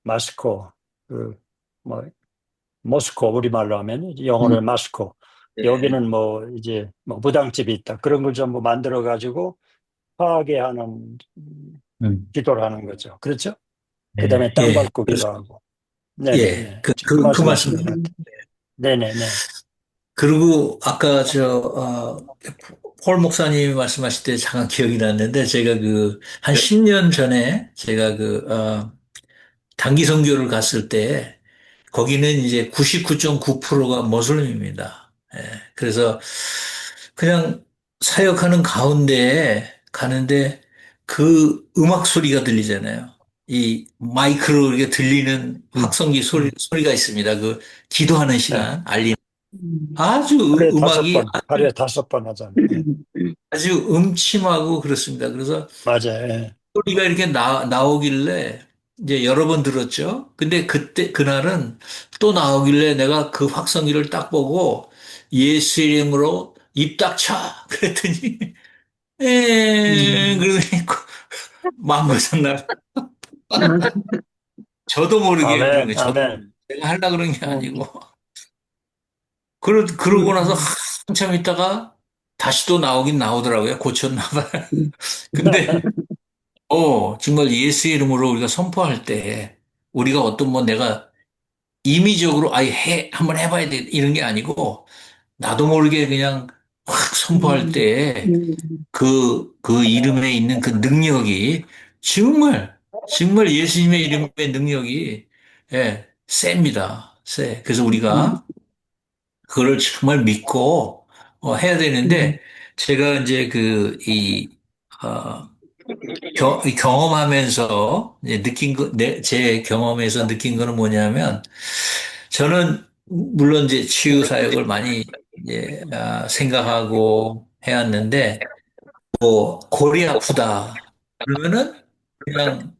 마스코, 그, 뭐, 모스코, 우리말로 하면, 음. 영어로 마스코. 네. 여기는 뭐, 이제, 뭐, 무당집이 있다. 그런 걸 전부 만들어가지고, 파괴하는, 음. 기도를 하는 거죠. 그렇죠? 그 네. 다음에 땅 예. 밟고 그래서 기도하고. 네네네. 예. 그 그 말씀하신 것 말씀. 같아요. 네네네. 그리고 아까 폴 목사님이 말씀하실 때 잠깐 기억이 났는데 제가 한 10년 전에 제가 단기 선교를 갔을 때 거기는 이제 99.9%가 모슬림입니다. 예. 그래서 그냥 사역하는 가운데 가는데 그 음악 소리가 들리잖아요. 이 마이크로 이렇게 들리는 확성기 소리가 있습니다. 그 기도하는 네. 시간, 알림. 음, 아주 음악이 하루에 5번 하잖아요. 네. 아주 음침하고 그렇습니다. 그래서 맞아요. 예. 소리가 이렇게 나오길래 이제 여러 번 들었죠. 근데 그날은 또 나오길래 내가 그 확성기를 딱 보고 예수 이름으로 입 닥쳐! 그랬더니, 음. 그러더니 망고장 날. 아, 저도 모르게 그런 아멘, 거예요. 저도 아멘. 모르게. 내가 하려고 그런 게 음, 아니고. 그러고 나서 음, 한참 있다가 다시 또 나오긴 나오더라고요. 고쳤나 봐요. 음, 근데 정말 예수 이름으로 우리가 선포할 때, 우리가 어떤 내가 임의적으로, 한번 해봐야 돼. 이런 게 아니고, 나도 모르게 그냥 확 선포할 음, 때, 음, 그 이름에 있는 그 능력이, 정말 예수님의 이름의 능력이, 셉니다. 세. 그래서 음, 우리가 그거를 정말 믿고, 해야 음, 되는데, 제가 이제 어, 경험하면서 이제 제 경험에서 느낀 거는 뭐냐면 저는 물론 이제 치유 사역을 많이 이제 생각하고 해왔는데 골이 아프다 그러면은 그냥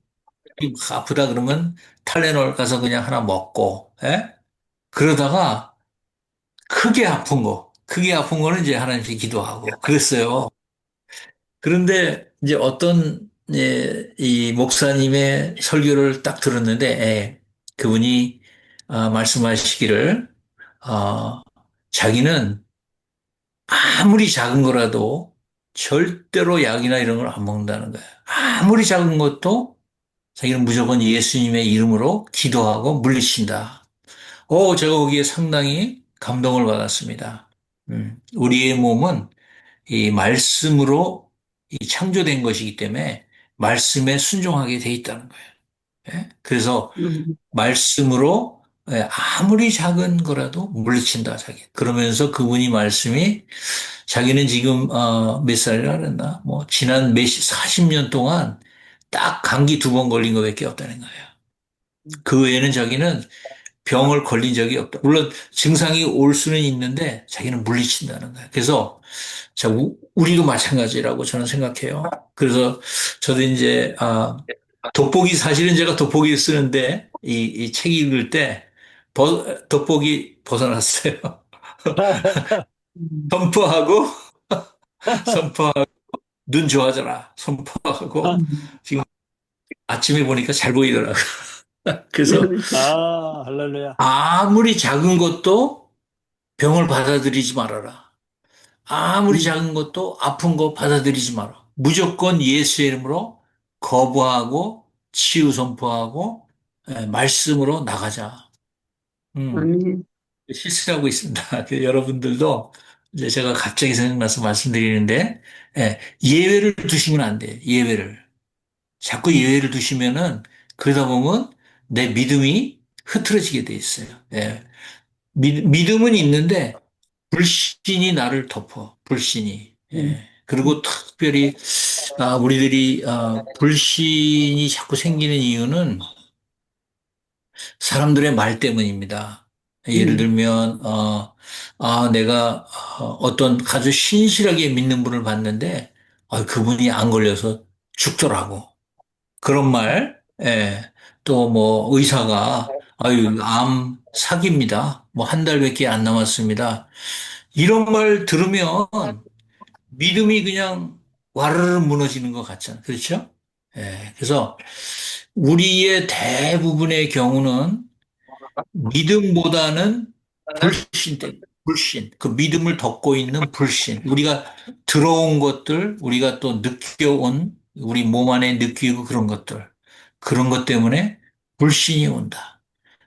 아프다 그러면 탈레놀 가서 그냥 하나 먹고 그러다가 크게 아픈 거는 이제 하나님께 기도하고 그랬어요. 그런데 이제 어떤 이 목사님의 설교를 딱 들었는데 그분이 말씀하시기를 어, 자기는 아무리 작은 거라도 절대로 약이나 이런 걸 안 먹는다는 거예요. 아무리 작은 것도 자기는 무조건 예수님의 이름으로 기도하고 물리친다. 제가 거기에 상당히 감동을 받았습니다. 우리의 몸은 이 말씀으로 이 창조된 것이기 때문에 말씀에 순종하게 돼 있다는 거예요. 예? 그래서 음, 말씀으로 아무리 작은 거라도 물리친다, 자기. 그러면서 그분이 말씀이 자기는 지금 몇 살이라 그랬나? 뭐 지난 40년 동안 딱 감기 2번 걸린 것밖에 없다는 거예요. 그 외에는 자기는 병을 걸린 적이 없다. 물론 증상이 올 수는 있는데 자기는 물리친다는 거예요. 그래서 자, 우리도 마찬가지라고 저는 생각해요. 그래서 저도 이제 돋보기 사실은 제가 돋보기 쓰는데 이 책 읽을 때 돋보기 벗어났어요. 음, 선포하고 선포하고 눈 좋아져라 선포하고 음. 지금 아침에 보니까 잘 보이더라고요. 그래서 할렐루야. 아무리 작은 것도 병을 받아들이지 말아라. 아무리 음, 작은 것도 아픈 거 받아들이지 마라. 무조건 예수의 이름으로 거부하고 치유 선포하고 말씀으로 나가자. 음, 아멘. 실천하고 있습니다. 그래서 여러분들도 이제 제가 갑자기 생각나서 말씀드리는데 예외를 두시면 안 돼요. 예외를. 자꾸 예외를 두시면은 그러다 보면 내 믿음이 흐트러지게 돼 있어요. 믿음은 있는데 불신이 나를 덮어. 불신이. 음, 그리고 특별히 우리들이 불신이 자꾸 생기는 이유는 사람들의 말 때문입니다. 예를 음, 들면 내가 어떤 아주 신실하게 믿는 분을 봤는데 그분이 안 걸려서 죽더라고. 그런 말. 또 뭐 의사가 아유 암 사기입니다. 뭐 한 달밖에 안 남았습니다. 이런 말 들으면 믿음이 그냥 와르르 무너지는 것 같잖아요. 그렇죠? 그래서 우리의 대부분의 경우는 믿음보다는 불신 때문에, 불신. 그 믿음을 덮고 있는 불신. 우리가 들어온 것들, 우리가 또 느껴온, 우리 몸 안에 느끼고 그런 것들. 그런 것 때문에 불신이 온다.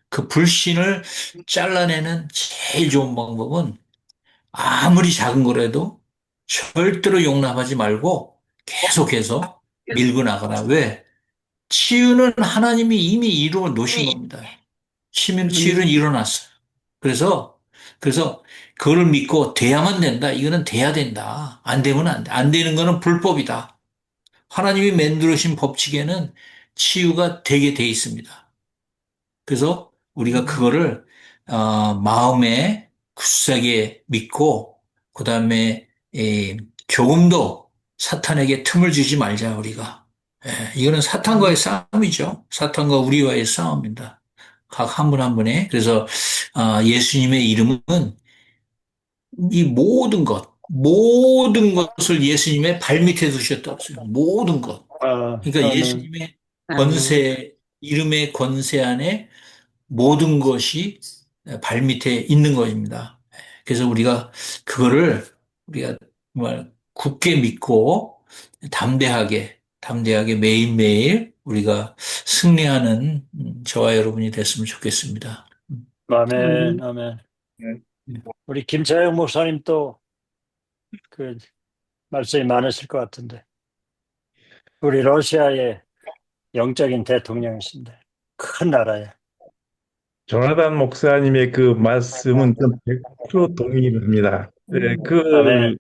그 불신을 잘라내는 제일 좋은 방법은 아무리 작은 거라도 절대로 용납하지 말고 계속해서 밀고 나가라. 왜? 치유는 하나님이 이미 이루어 놓으신 겁니다. 치유는 아멘. 일어났어요. 그래서, 그래서 그걸 믿고 돼야만 된다. 이거는 돼야 된다. 안 되면 안 돼. 안 되는 거는 불법이다. 하나님이 만들으신 법칙에는 치유가 되게 돼 있습니다. 그래서 우리가 음, 그거를 마음에 굳세게 믿고 그다음에 조금도 사탄에게 틈을 주지 말자 우리가. 이거는 사탄과의 음, 싸움이죠. 사탄과 우리와의 싸움입니다. 각 한 분 한 분의. 그래서 예수님의 이름은 이 모든 것을 예수님의 발밑에 두셨다고 했어요. 모든 것. 그러니까 아멘. 예수님의 아멘. 권세, 이름의 권세 안에 모든 것이 발밑에 있는 것입니다. 그래서 우리가 정말 굳게 믿고 담대하게 매일매일 우리가 승리하는 저와 여러분이 됐으면 좋겠습니다. 아멘. 아멘. 아멘. 네. 우리 김차영 목사님 또 그 말씀이 많으실 것 같은데. 우리 러시아의 영적인 대통령이신데. 큰 나라에. 조나단 목사님의 그 말씀은 좀 100% 동의합니다. 그 아멘.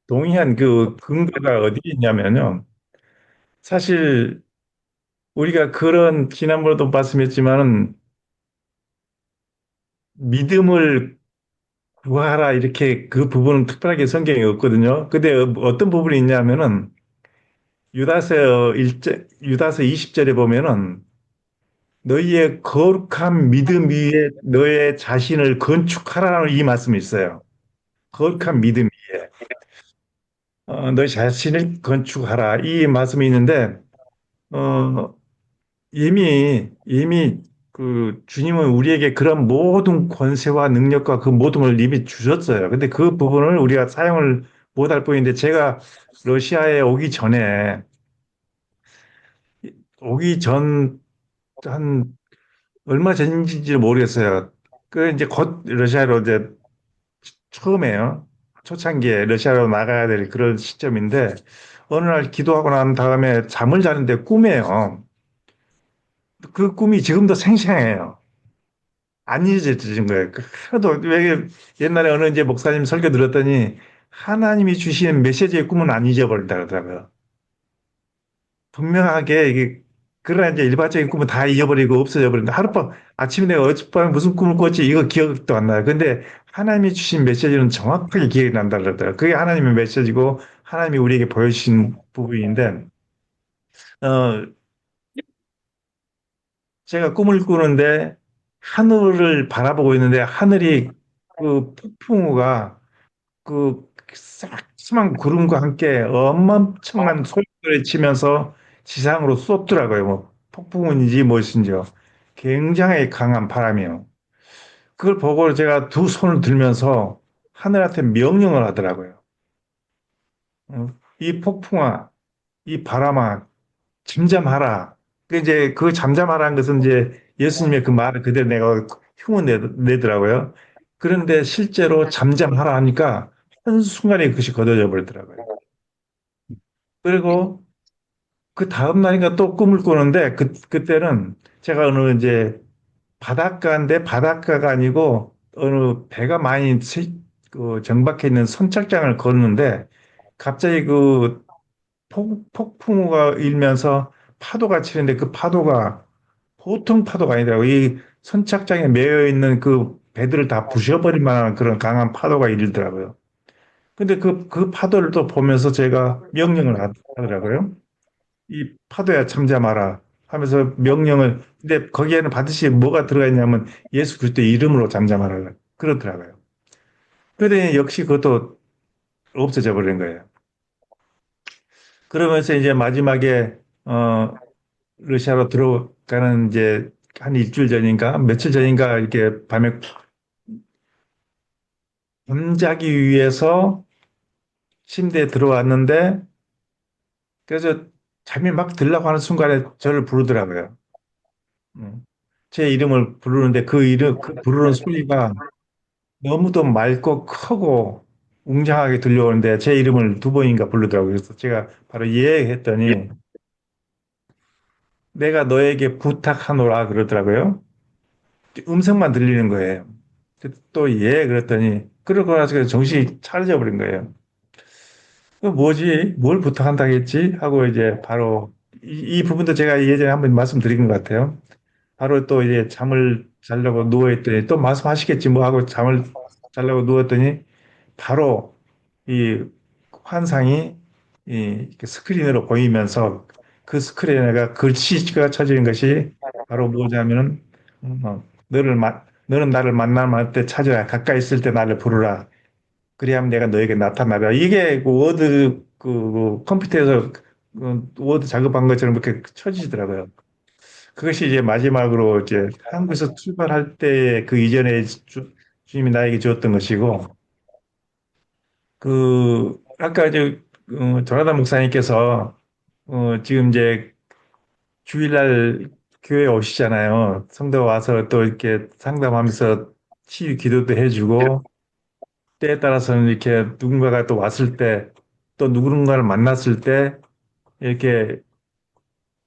동의한 그 근거가 어디 있냐면요. 사실 우리가 그런 지난번에도 말씀했지만은 믿음을 구하라 이렇게 그 부분은 특별하게 성경에 없거든요. 근데 어떤 부분이 있냐면은 유다서 20절에 보면은 너희의 거룩한 믿음 위에 너의 자신을 건축하라는 이 말씀이 있어요. 거룩한 믿음 위에 너희 자신을 건축하라 이 말씀이 있는데 어, 이미 그 주님은 우리에게 그런 모든 권세와 능력과 그 모든 걸 이미 주셨어요. 근데 그 부분을 우리가 사용을 못할 뿐인데 제가 러시아에 오기 전 한 얼마 전인지 모르겠어요. 그 이제 곧 러시아로 이제 처음에요. 초창기에 러시아로 나가야 될 그런 시점인데 어느 날 기도하고 난 다음에 잠을 자는데 꿈이에요. 그 꿈이 지금도 생생해요. 안 잊어지는 거예요. 하나도 왜 옛날에 어느 이제 목사님 설교 들었더니 하나님이 주시는 메시지의 꿈은 안 잊어버린다 그러더라고요. 분명하게 이게 그러나 이제 일반적인 꿈은 다 잊어버리고 없어져 버린다. 하룻밤 아침에 내가 어젯밤에 무슨 꿈을 꿨지 이거 기억도 안 나요. 근데 하나님이 주신 메시지는 정확하게 기억이 난다 그러더라고요. 그게 하나님의 메시지고 하나님이 우리에게 보여주신 부분인데 어 제가 꿈을 꾸는데 하늘을 바라보고 있는데 하늘이 그 폭풍우가 그 싹스만 구름과 함께 엄청난 소리를 치면서 지상으로 쏟더라고요. 뭐 폭풍운인지 무엇인지요. 굉장히 강한 바람이요. 그걸 보고 제가 두 손을 들면서 하늘한테 명령을 하더라고요. 이 폭풍아, 이 바람아, 잠잠하라. 그 이제 그 잠잠하라는 것은 이제 예수님의 그 말을 그대로 내가 흉내내더라고요. 그런데 실제로 잠잠하라 하니까 한순간에 그것이 걷어져 버리더라고요. 그리고 그 다음 날인가 또 꿈을 꾸는데 그때는 제가 어느 이제 바닷가인데 바닷가가 아니고 어느 배가 많이 그 정박해 있는 선착장을 걷는데 갑자기 그 폭풍우가 일면서 파도가 치는데 그 파도가 보통 파도가 아니더라고요. 이 선착장에 매여 있는 그 배들을 다 부셔버릴 만한 그런 강한 파도가 일더라고요. 근데 그 파도를 또 보면서 제가 명령을 하더라고요. 이 파도야 잠잠하라 하면서 명령을 근데 거기에는 반드시 뭐가 들어가 있냐면 예수 그리스도의 이름으로 잠잠하라 그러더라고요. 그런데 역시 그것도 없어져 버린 거예요. 그러면서 이제 마지막에 러시아로 들어가는 이제 한 일주일 전인가 며칠 전인가 이렇게 밤에 잠자기 위해서 침대에 들어왔는데 그래서 잠이 막 들려고 하는 순간에 저를 부르더라고요. 음. 제 이름을 부르는데 그 부르는 소리가 너무도 맑고 크고 웅장하게 들려오는데 제 이름을 두 번인가 부르더라고요. 그래서 제가 바로 예 했더니 내가 너에게 부탁하노라 그러더라고요. 음성만 들리는 거예요. 또 예 그랬더니 그러고 나서 정신이 차려져 버린 거예요. 뭐지? 뭘 부탁한다겠지? 하고 이제 바로 이 부분도 제가 예전에 한번 말씀드린 것 같아요. 바로 또 이제 잠을 자려고 누워있더니 또 말씀하시겠지 뭐 하고 잠을 자려고 누웠더니 바로 이 환상이 이렇게 스크린으로 보이면서 그 스크린에가 글씨가 쳐지는 것이 바로 뭐냐면은 너는 나를 만날 때 찾아라 가까이 있을 때 나를 부르라 그리하면 내가 너에게 나타나라 이게 그 워드 그 컴퓨터에서 워드 작업한 것처럼 이렇게 쳐지더라고요. 그것이 이제 마지막으로 이제 한국에서 출발할 때 그 이전에 주님이 나에게 주었던 것이고 그 아까 이제 조나단 목사님께서 지금 이제 주일날 교회 오시잖아요. 성도 와서 또 이렇게 상담하면서 치유 기도도 해주고 때에 따라서는 이렇게 누군가가 또 왔을 때 또 누군가를 만났을 때 이렇게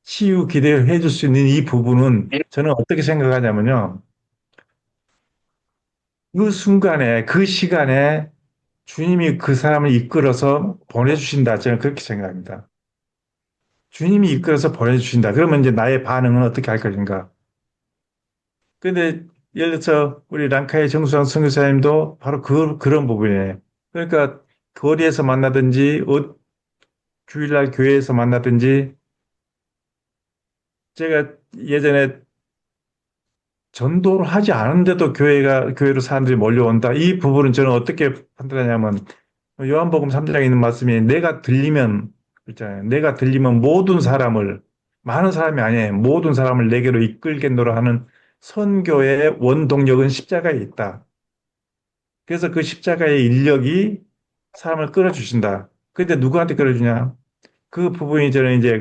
치유 기도해 줄 수 있는 이 부분은 저는 어떻게 생각하냐면요. 그 순간에 그 시간에 주님이 그 사람을 이끌어서 보내주신다. 저는 그렇게 생각합니다. 주님이 이끌어서 보내주신다. 그러면 이제 나의 반응은 어떻게 할 것인가? 근데 예를 들어서 우리 랑카의 정수환 선교사님도 바로 그런 부분이에요. 그러니까 거리에서 만나든지 주일날 교회에서 만나든지 제가 예전에 전도를 하지 않은데도 교회로 사람들이 몰려온다. 이 부분은 저는 어떻게 판단하냐면, 요한복음 3장에 있는 말씀이 내가 들리면, 있잖아요. 내가 들리면 모든 사람을, 많은 사람이 아니에요. 모든 사람을 내게로 이끌겠노라 하는 선교의 원동력은 십자가에 있다. 그래서 그 십자가의 인력이 사람을 끌어주신다. 근데 누구한테 끌어주냐? 그 부분이 저는 이제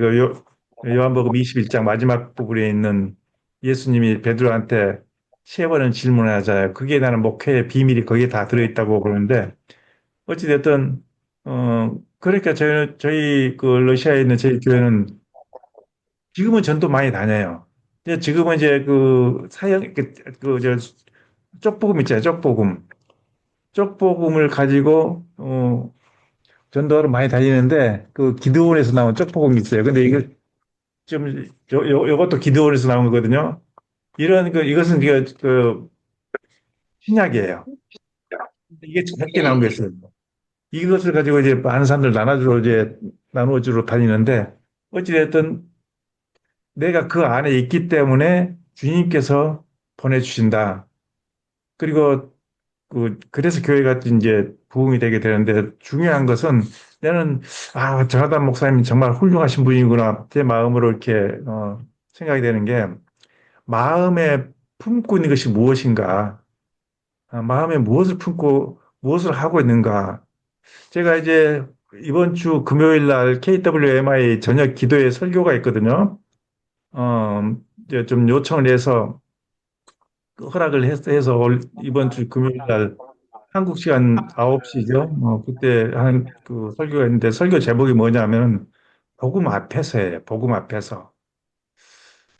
요한복음 21장 마지막 부분에 있는 예수님이 베드로한테 세 번은 질문을 하잖아요. 그게 나는 목회의 비밀이 거기에 다 들어있다고 그러는데 어찌됐든 그러니까 저희 그 러시아에 있는 저희 교회는 지금은 전도 많이 다녀요. 이제 지금은 이제 그 사형 그저 쪽복음 있잖아요. 쪽복음. 쪽복음을 가지고 전도를 많이 다니는데 그 기드온에서 나온 쪽복음이 있어요. 근데 이거 좀 요것도 기드온에서 나온 거거든요. 이것은 신약이에요. 이게 작게 나온 게 있어요. 이것을 가지고 이제 많은 사람들 나눠주러 다니는데 어찌됐든 내가 그 안에 있기 때문에 주님께서 보내주신다. 그리고 그래서 교회가 이제 부흥이 되게 되는데 중요한 것은 나는 정하담 목사님 정말 훌륭하신 분이구나 제 마음으로 이렇게 생각이 되는 게 마음에 품고 있는 것이 무엇인가? 마음에 무엇을 품고 무엇을 하고 있는가? 제가 이제 이번 주 금요일 날 KWMI 저녁 기도회 설교가 있거든요. 이제 좀 요청을 해서 허락을 해서 이번 주 금요일 날 한국 시간 9시죠. 그때 한 그 설교가 있는데 설교 제목이 뭐냐면 복음 앞에서예요. 복음 앞에서.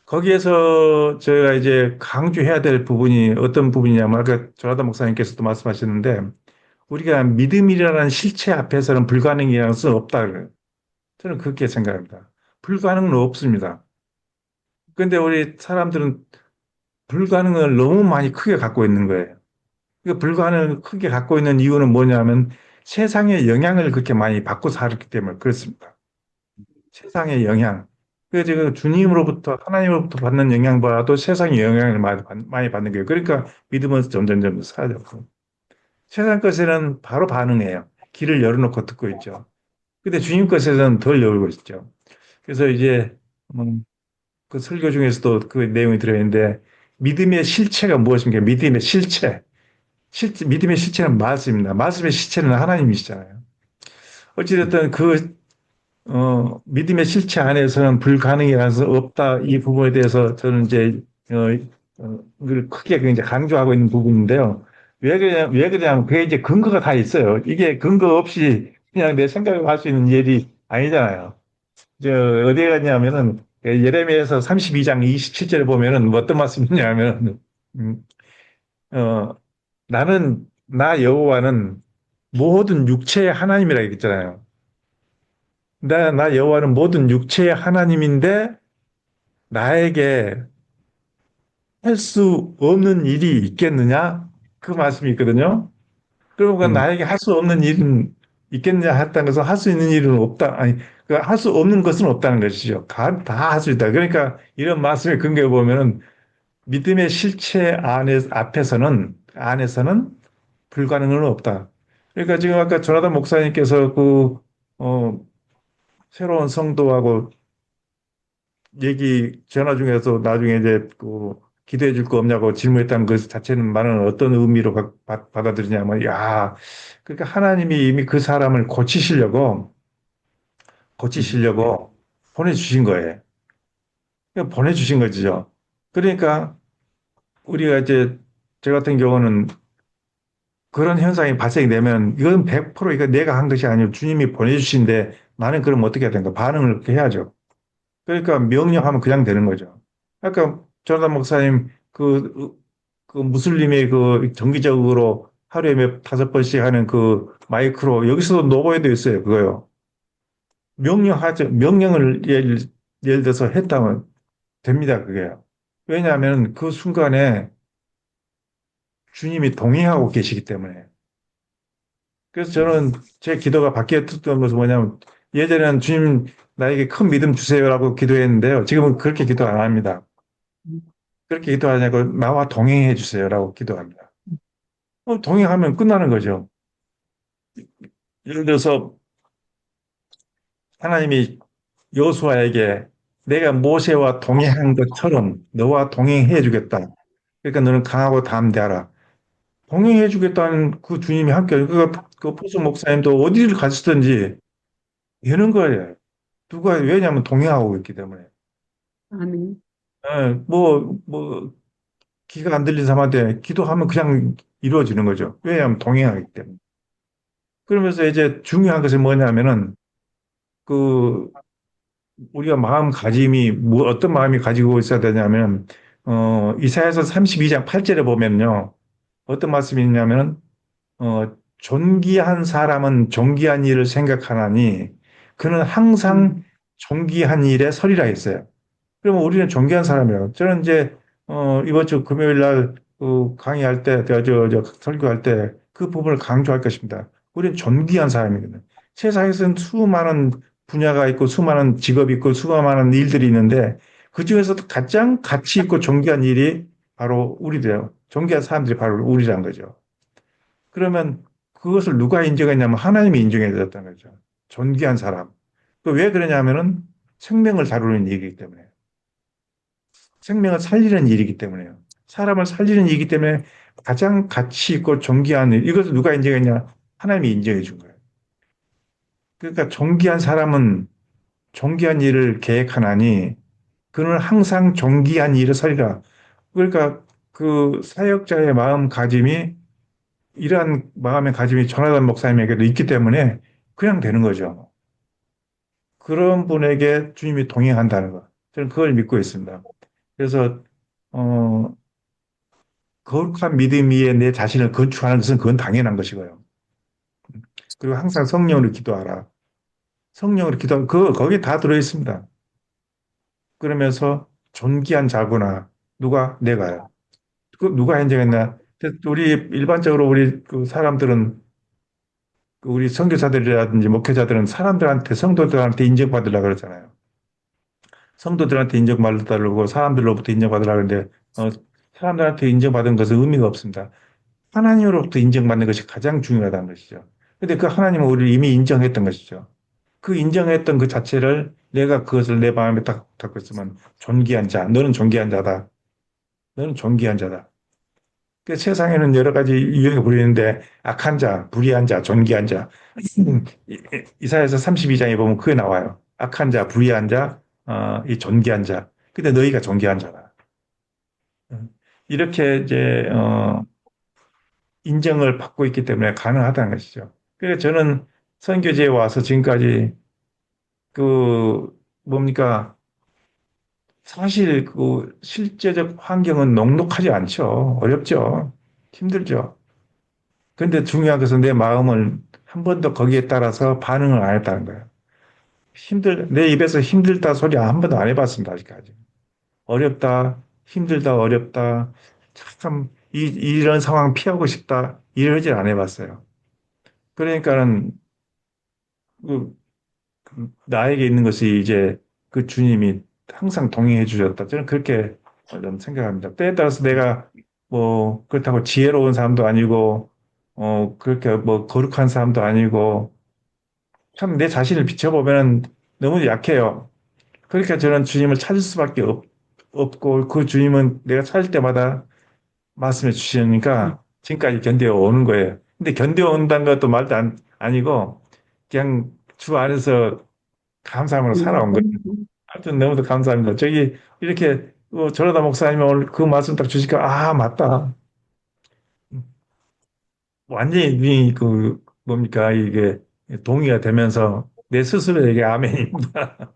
거기에서 저희가 이제 강조해야 될 부분이 어떤 부분이냐면 아까 조나단 목사님께서도 말씀하셨는데 우리가 믿음이라는 실체 앞에서는 불가능이라는 것은 없다. 그래요. 저는 그렇게 생각합니다. 불가능은 없습니다. 그런데 우리 사람들은 불가능을 너무 많이 크게 갖고 있는 거예요. 그 불가능을 크게 갖고 있는 이유는 뭐냐면 세상의 영향을 그렇게 많이 받고 살았기 때문에 그렇습니다. 세상의 영향. 그 지금 주님으로부터 하나님으로부터 받는 영향보다도 세상의 영향을 많이 받는 거예요. 그러니까 믿음은 점점점 사라졌고 세상 것에는 바로 반응해요. 귀를 열어놓고 듣고 있죠. 근데 주님 것에서는 덜 열고 있죠. 그래서 이제 그 설교 중에서도 그 내용이 들어있는데 믿음의 실체가 무엇입니까? 믿음의 실체. 믿음의 실체는 말씀입니다. 말씀의 실체는 하나님이시잖아요. 어찌됐든 믿음의 실체 안에서는 불가능이라는 것은 없다. 이 부분에 대해서 저는 이제, 이걸 크게 이제 강조하고 있는 부분인데요. 왜 그러냐면 그게 이제 근거가 다 있어요. 이게 근거 없이 그냥 내 생각을 할 수 있는 일이 아니잖아요. 어디에 갔냐면은 예레미야서 32장 27절에 보면은 뭐 어떤 말씀이 있냐면, 음, 어, 나 여호와는 모든 육체의 하나님이라 했잖아요. 나 여호와는 모든 육체의 하나님인데 나에게 할 수 없는 일이 있겠느냐? 그 말씀이 있거든요. 그러니까 나에게 할 수 없는 일은 있겠느냐 했다는 것은 할 수 있는 일은 없다. 아니, 할 수 없는 것은 없다는 것이죠. 다 할 수 있다. 그러니까 이런 말씀에 근거해 보면은 믿음의 실체 안에서는 불가능은 없다. 그러니까 지금 아까 조나단 목사님께서 어, 새로운 성도하고 전화 중에서 나중에 이제 기도해 줄 거 없냐고 질문했다는 것 자체는 말은 어떤 의미로 받아들이냐면, 그러니까 하나님이 이미 그 사람을 고치시려고 보내주신 거예요. 그러니까 보내주신 거죠. 그러니까 우리가 이제, 저 같은 경우는 그런 현상이 발생이 되면 이건 100% 이거 내가 한 것이 아니고 주님이 보내주신데 나는 그럼 어떻게 해야 되는가? 반응을 그렇게 해야죠. 그러니까 명령하면 그냥 되는 거죠. 아까 조나단 목사님 그 무슬림의 정기적으로 하루에 다섯 번씩 하는 그 마이크로 여기서도 노고에도 있어요. 그거요. 명령하죠. 명령을 예를 들어서 했다면 됩니다. 그게요. 왜냐하면 그 순간에 주님이 동행하고 계시기 때문에. 그래서 저는 제 기도가 바뀌었던 것은 뭐냐면 예전에는 주님 나에게 큰 믿음 주세요라고 기도했는데요. 지금은 그렇게 기도 안 합니다. 그렇게 기도하냐고 나와 동행해 주세요라고 기도합니다. 동행하면 끝나는 거죠. 예를 들어서 하나님이 여호수아에게 내가 모세와 동행한 것처럼 너와 동행해 주겠다. 그러니까 너는 강하고 담대하라. 동행해 주겠다는 그 주님이 함께 그 포수 목사님도 어디를 가시든지 되는 거예요. 누가 왜냐하면 동행하고 있기 때문에. 아멘. 뭐 귀가 안 들린 사람한테 기도하면 그냥 이루어지는 거죠. 왜냐하면 동행하기 때문에. 그러면서 이제 중요한 것이 뭐냐면은 그 우리가 마음가짐이 어떤 마음이 가지고 있어야 되냐면 이사야서 32장 8절에 보면요. 어떤 말씀이 있냐면은 존귀한 사람은 존귀한 일을 생각하나니 그는 항상 존귀한 일에 서리라 했어요. 그러면 우리는 존귀한 사람이에요. 저는 이제 이번 주 금요일 날그 강의할 때, 저 설교할 때 그 부분을 강조할 것입니다. 우리는 존귀한 사람이거든요. 세상에서는 수많은 분야가 있고 수많은 직업이 있고 수많은 일들이 있는데 그 중에서도 가장 가치 있고 존귀한 일이 바로 우리들이에요. 존귀한 사람들이 바로 우리란 거죠. 그러면 그것을 누가 인정했냐면 하나님이 인정해 줬다는 거죠. 존귀한 사람. 왜 그러냐면은 생명을 다루는 일이기 때문에. 생명을 살리는 일이기 때문에요. 사람을 살리는 일이기 때문에 가장 가치 있고 존귀한 일, 이것을 누가 인정했냐? 하나님이 인정해 준 거예요. 그러니까 존귀한 사람은 존귀한 일을 계획하나니 그는 항상 존귀한 일을 살리라. 그러니까 그 사역자의 마음가짐이 이러한 마음의 가짐이 조나단 목사님에게도 있기 때문에 그냥 되는 거죠. 그런 분에게 주님이 동행한다는 거. 저는 그걸 믿고 있습니다. 그래서 어, 거룩한 믿음 위에 내 자신을 건축하는 것은 그건 당연한 것이고요. 그리고 항상 성령으로 기도하라. 성령으로 기도하면 거기에 다 들어있습니다. 그러면서 존귀한 자구나. 누가? 내가요. 그 누가 인정했나? 우리 일반적으로 우리 그 사람들은 우리 선교사들이라든지 목회자들은 사람들한테 성도들한테 인정받으려고 그러잖아요. 성도들한테 인정받으려고 사람들로부터 인정받으려고 하는데 사람들한테 인정받은 것은 의미가 없습니다. 하나님으로부터 인정받는 것이 가장 중요하다는 것이죠. 근데 그 하나님은 우리를 이미 인정했던 것이죠. 그 인정했던 그 자체를 내가 그것을 내 마음에 딱 갖고 있으면 존귀한 자, 너는 존귀한 자다. 너는 존귀한 자다. 그 세상에는 여러 가지 유형이 부리는데 악한 자, 불의한 자, 존귀한 자. 이사야서 32장에 보면 그게 나와요. 악한 자, 불의한 자, 이 존귀한 자. 근데 너희가 존귀한 자다. 이렇게 이제 인정을 받고 있기 때문에 가능하다는 것이죠. 그래서 저는 선교지에 와서 지금까지 그 뭡니까 사실 그 실제적 환경은 녹록하지 않죠. 어렵죠. 힘들죠. 근데 중요한 것은 내 마음을 한 번도 거기에 따라서 반응을 안 했다는 거예요. 내 입에서 힘들다 소리 한 번도 안 해봤습니다, 아직까지. 어렵다, 힘들다, 어렵다. 참, 이런 상황 피하고 싶다. 이러질 안 해봤어요. 그러니까는, 그, 나에게 있는 것이 이제 그 주님이 항상 동행해 주셨다. 저는 그렇게 좀 생각합니다. 때에 따라서 내가 뭐, 그렇다고 지혜로운 사람도 아니고, 그렇게 뭐, 거룩한 사람도 아니고, 참 내 자신을 비춰보면 너무 약해요. 그러니까 저는 주님을 찾을 수밖에 없고, 그 주님은 내가 찾을 때마다 말씀해 주시니까 지금까지 견뎌오는 거예요. 근데 견뎌온다는 것도 말도 아니고, 그냥 주 안에서 감사함으로 살아온 거예요. 하여튼 너무도 감사합니다. 저기 이렇게 전라도 목사님이 오늘 그 말씀 딱 주시니까 아 맞다. 완전히 그 뭡니까 이게 동의가 되면서 내 스스로에게 아멘입니다.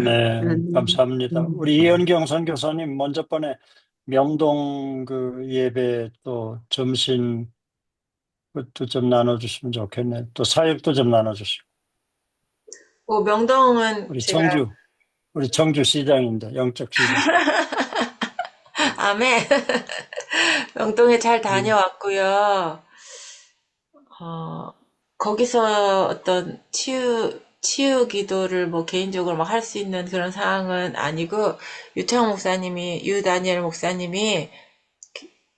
네, 감사합니다. 음. 우리 이현경 선교사님 먼저 번에 명동 그 예배 또 점심 그것도 좀 나눠주시면 좋겠네. 또 사역도 좀 나눠주시고. 명동은 우리 제가, 우리 청주 시장인데, 영적 시장. 아멘. 명동에 잘 다녀왔고요. 거기서 어떤 치유 치유 기도를 뭐 개인적으로 막 할 수 있는 그런 상황은 아니고, 유 다니엘 목사님이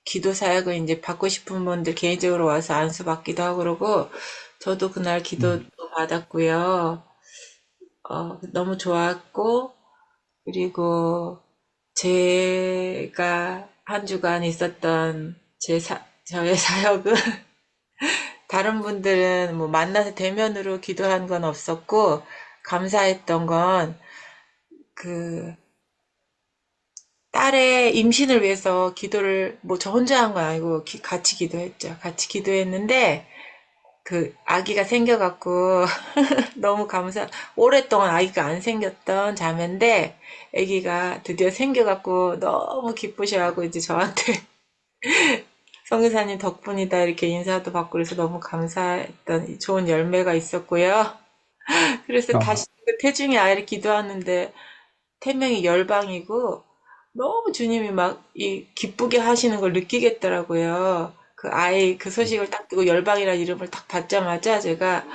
기도 사역을 이제 받고 싶은 분들 개인적으로 와서 안수 받기도 하고 그러고, 저도 그날 기도도 받았고요. 너무 좋았고, 그리고 제가 한 주간 있었던 저의 사역은 다른 분들은 뭐 만나서 대면으로 기도한 건 없었고, 감사했던 건 그 딸의 임신을 위해서 기도를 뭐 저 혼자 한 건 아니고 같이 기도했죠. 같이 기도했는데 그 아기가 생겨갖고 너무 오랫동안 아기가 안 생겼던 자매인데 아기가 드디어 생겨갖고 너무 기쁘셔하고 이제 저한테 성교사님 덕분이다 이렇게 인사도 받고 그래서 너무 감사했던 좋은 열매가 있었고요. 그래서 아, 다시 그 태중의 아이를 기도하는데 태명이 열방이고 너무 주님이 막 이 기쁘게 하시는 걸 느끼겠더라고요. 그 아이 그 소식을 딱 듣고 열방이라는 이름을 딱 받자마자 제가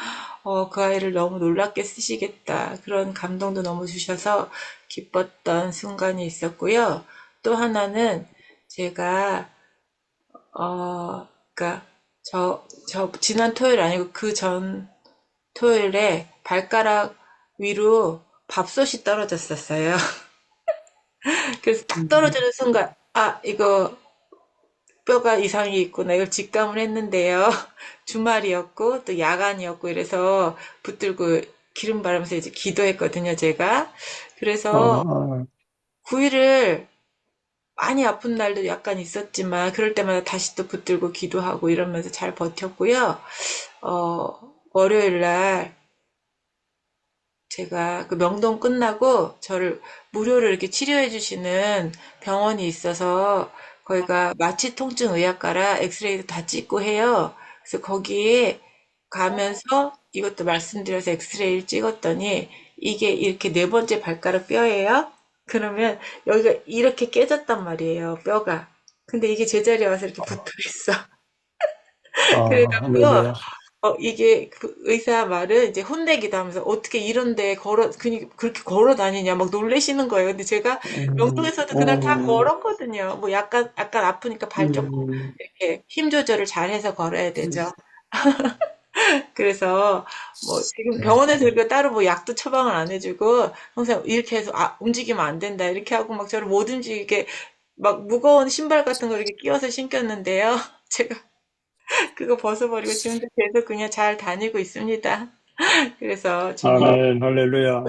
그 아이를 너무 놀랍게 쓰시겠다. 그런 감동도 너무 주셔서 기뻤던 순간이 있었고요. 또 하나는 제가 그러니까 저 지난 토요일 아니고 그 전 토요일에 발가락 위로 밥솥이 떨어졌었어요. 그래서 딱 음, 떨어지는 순간, 이거 뼈가 이상이 있구나. 이걸 직감을 했는데요. 주말이었고, 또 야간이었고, 이래서 붙들고 기름 바르면서 이제 기도했거든요, 제가. 그래서 아, 9일을 많이 아픈 날도 약간 있었지만, 그럴 때마다 다시 또 붙들고 기도하고 이러면서 잘 버텼고요. 월요일 날 제가 그 명동 끝나고 저를 무료로 이렇게 치료해 주시는 병원이 있어서 거기가 마취통증의학과라 엑스레이도 다 찍고 해요. 그래서 거기에 가면서 이것도 말씀드려서 엑스레이를 찍었더니 이게 이렇게 네 번째 발가락 뼈예요. 그러면 여기가 이렇게 깨졌단 말이에요, 뼈가. 근데 이게 제자리에 와서 이렇게 붙어 있어. 그래갖고 할렐루야. 이게 그 의사 말은 이제 혼내기도 하면서 어떻게 이런데 그렇게 걸어 다니냐 막 놀래시는 거예요. 근데 제가 명동에서도 그날 다 걸었거든요. 뭐 약간 아프니까 발 조금 음, 이렇게 힘 조절을 잘 해서 걸어야 되죠. 그래서 뭐 지금 병원에서 이렇게 따로 뭐 약도 처방을 안 해주고 항상 이렇게 해서 움직이면 안 된다 이렇게 하고 막 저를 못 움직이게 막 무거운 신발 같은 거 이렇게 끼워서 신겼는데요. 제가 그거 벗어버리고 지금도 계속 그냥 잘 다니고 있습니다. 그래서 주님 아멘, 할렐루야.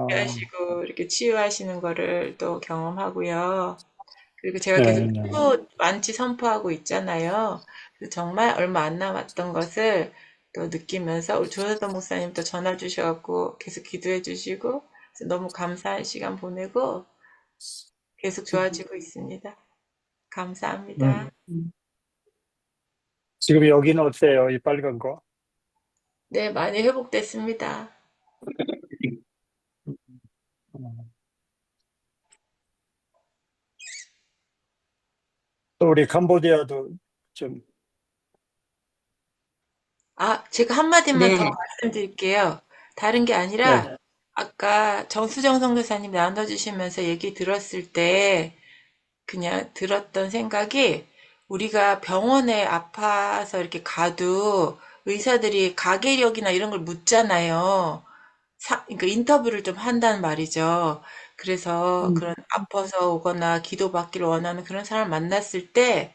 하시고 이렇게 치유하시는 거를 또 경험하고요. 그리고 제가 계속 네, 네. 피부 완치 선포하고 있잖아요. 그래서 정말 얼마 안 남았던 것을 또 느끼면서 우리 조사도 목사님 또 전화 주셔갖고 계속 기도해 주시고 그래서 너무 감사한 시간 보내고 계속 좋아지고 있습니다. 감사합니다. 음. 지금 여기는 어때요? 이 빨간 거? 네, 많이 회복됐습니다. 음. 또 우리 캄보디아도 좀, 제가 한마디만 더 네, 말씀드릴게요. 다른 게 네, 아니라, 아까 정수정 선교사님 나눠주시면서 얘기 들었을 때, 그냥 들었던 생각이, 우리가 병원에 아파서 이렇게 가도 의사들이 가계력이나 이런 걸 묻잖아요. 그러니까 인터뷰를 좀 한단 말이죠. 그래서 음, 그런 아파서 오거나 기도받기를 원하는 그런 사람 만났을 때,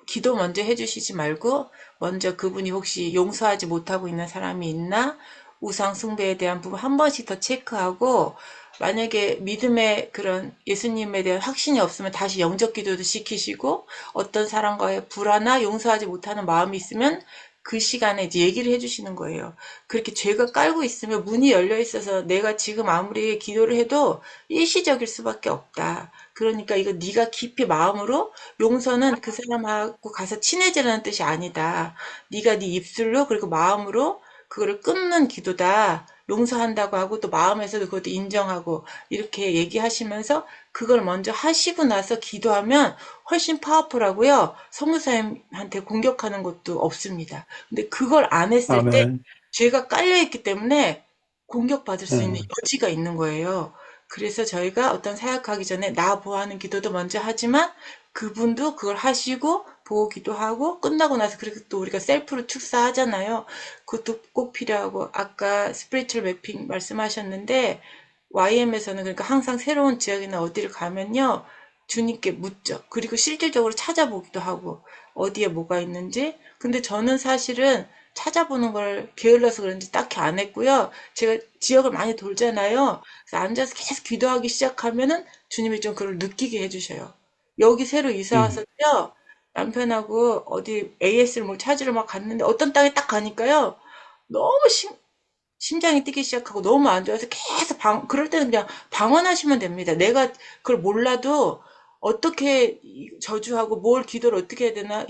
기도 먼저 해주시지 말고 먼저 그분이 혹시 용서하지 못하고 있는 사람이 있나? 우상 숭배에 대한 부분 한 번씩 더 체크하고 만약에 믿음의 그런 예수님에 대한 확신이 없으면 다시 영접 기도도 시키시고 어떤 사람과의 불화나 용서하지 못하는 마음이 있으면 그 시간에 이제 얘기를 해주시는 거예요. 그렇게 죄가 깔고 있으면 문이 열려 있어서 내가 지금 아무리 기도를 해도 일시적일 수밖에 없다. 그러니까 이거 네가 깊이 마음으로 용서는 그 사람하고 가서 친해지라는 뜻이 아니다. 네가 네 입술로 그리고 마음으로 그거를 끊는 기도다. 용서한다고 하고 또 마음에서도 그것도 인정하고 이렇게 얘기하시면서 그걸 먼저 하시고 나서 기도하면 훨씬 파워풀하고요. 성교사님한테 공격하는 것도 없습니다. 근데 그걸 안 했을 때 아멘. 죄가 깔려 있기 때문에 공격받을 수 있는 음, 여지가 있는 거예요. 그래서 저희가 어떤 사역하기 전에 나 보호하는 기도도 먼저 하지만 그분도 그걸 하시고 보호 기도하고 끝나고 나서 그렇게 또 우리가 셀프로 축사하잖아요. 그것도 꼭 필요하고 아까 스피리추얼 매핑 말씀하셨는데 YM에서는 그러니까 항상 새로운 지역이나 어디를 가면요. 주님께 묻죠. 그리고 실질적으로 찾아보기도 하고 어디에 뭐가 있는지. 근데 저는 사실은 찾아보는 걸 게을러서 그런지 딱히 안 했고요. 제가 지역을 많이 돌잖아요. 그래서 앉아서 계속 기도하기 시작하면은 주님이 좀 그걸 느끼게 해주셔요. 여기 새로 이사 음, 와서요. 남편하고 어디 AS를 뭘 찾으러 막 갔는데 어떤 땅에 딱 가니까요. 너무 심장이 뛰기 시작하고 너무 안 좋아서 계속 그럴 때는 그냥 방언하시면 됩니다. 내가 그걸 몰라도 어떻게 저주하고 뭘 기도를 어떻게 해야 되나,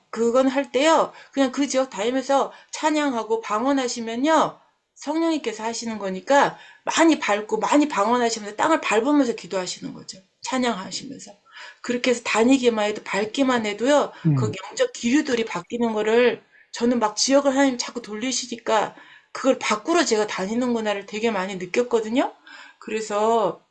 그건 할 때요. 그냥 그 지역 다니면서 찬양하고 방언하시면요. 성령님께서 하시는 거니까 많이 밟고 많이 방언하시면서 땅을 밟으면서 기도하시는 거죠. 찬양하시면서. 그렇게 해서 다니기만 해도 밟기만 해도요. 그 음. 영적 기류들이 바뀌는 거를 저는 막 지역을 하나님 자꾸 돌리시니까 그걸 밖으로 제가 다니는구나를 되게 많이 느꼈거든요. 그래서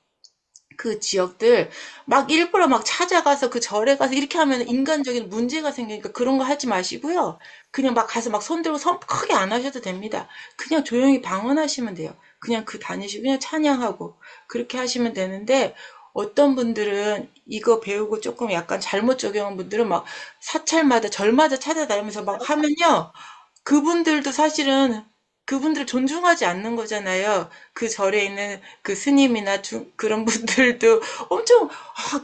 그 지역들 막 일부러 막 찾아가서 그 절에 가서 이렇게 하면 인간적인 문제가 생기니까 그런 거 하지 마시고요. 그냥 막 가서 막 손들고 손 크게 안 하셔도 됩니다. 그냥 조용히 방언하시면 돼요. 그냥 그 다니시고 그냥 찬양하고 그렇게 하시면 되는데 어떤 분들은 이거 배우고 조금 약간 잘못 적용한 분들은 막 사찰마다 절마다 찾아다니면서 막 하면요. 그분들도 사실은 그분들을 존중하지 않는 거잖아요. 그 절에 있는 그 스님이나 그런 분들도 엄청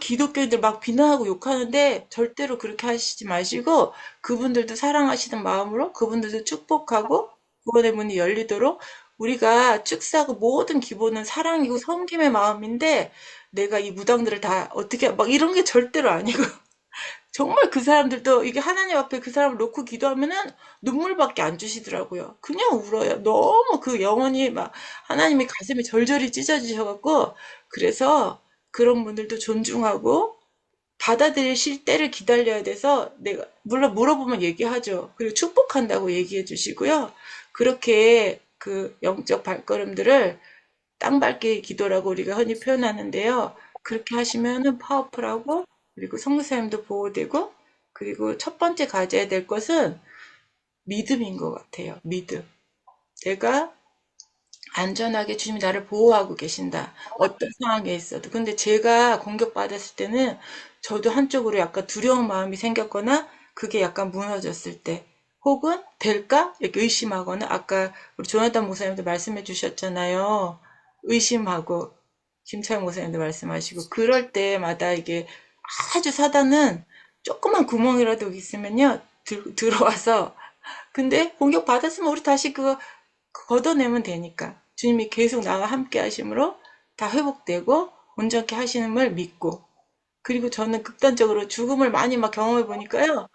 기독교인들 막 비난하고 욕하는데 절대로 그렇게 하시지 마시고 그분들도 사랑하시는 마음으로 그분들도 축복하고 구원의 문이 열리도록 우리가 축사하고 모든 기본은 사랑이고 섬김의 마음인데 내가 이 무당들을 다 어떻게 막 이런 게 절대로 아니고 정말 그 사람들도 이게 하나님 앞에 그 사람을 놓고 기도하면은 눈물밖에 안 주시더라고요. 그냥 울어요. 너무 그 영혼이 막 하나님의 가슴이 절절히 찢어지셔갖고 그래서 그런 분들도 존중하고 받아들이실 때를 기다려야 돼서 내가 물론 물어보면 얘기하죠. 그리고 축복한다고 얘기해 주시고요. 그렇게 그 영적 발걸음들을 땅밟기 기도라고 우리가 흔히 표현하는데요. 그렇게 하시면은 파워풀하고 그리고 성도사님도 보호되고 그리고 첫 번째 가져야 될 것은 믿음인 것 같아요. 믿음. 내가 안전하게 주님이 나를 보호하고 계신다. 어떤 상황에 있어도. 근데 제가 공격받았을 때는 저도 한쪽으로 약간 두려운 마음이 생겼거나 그게 약간 무너졌을 때 혹은 될까? 이렇게 의심하거나 아까 우리 조나단 목사님도 말씀해 주셨잖아요. 의심하고 김창 목사님도 말씀하시고 그럴 때마다 이게 아주 사단은 조그만 구멍이라도 있으면요 들어와서 근데 공격 받았으면 우리 다시 그거 걷어내면 되니까 주님이 계속 나와 함께 하심으로 다 회복되고 온전케 하시는걸 믿고 그리고 저는 극단적으로 죽음을 많이 막 경험해 보니까요.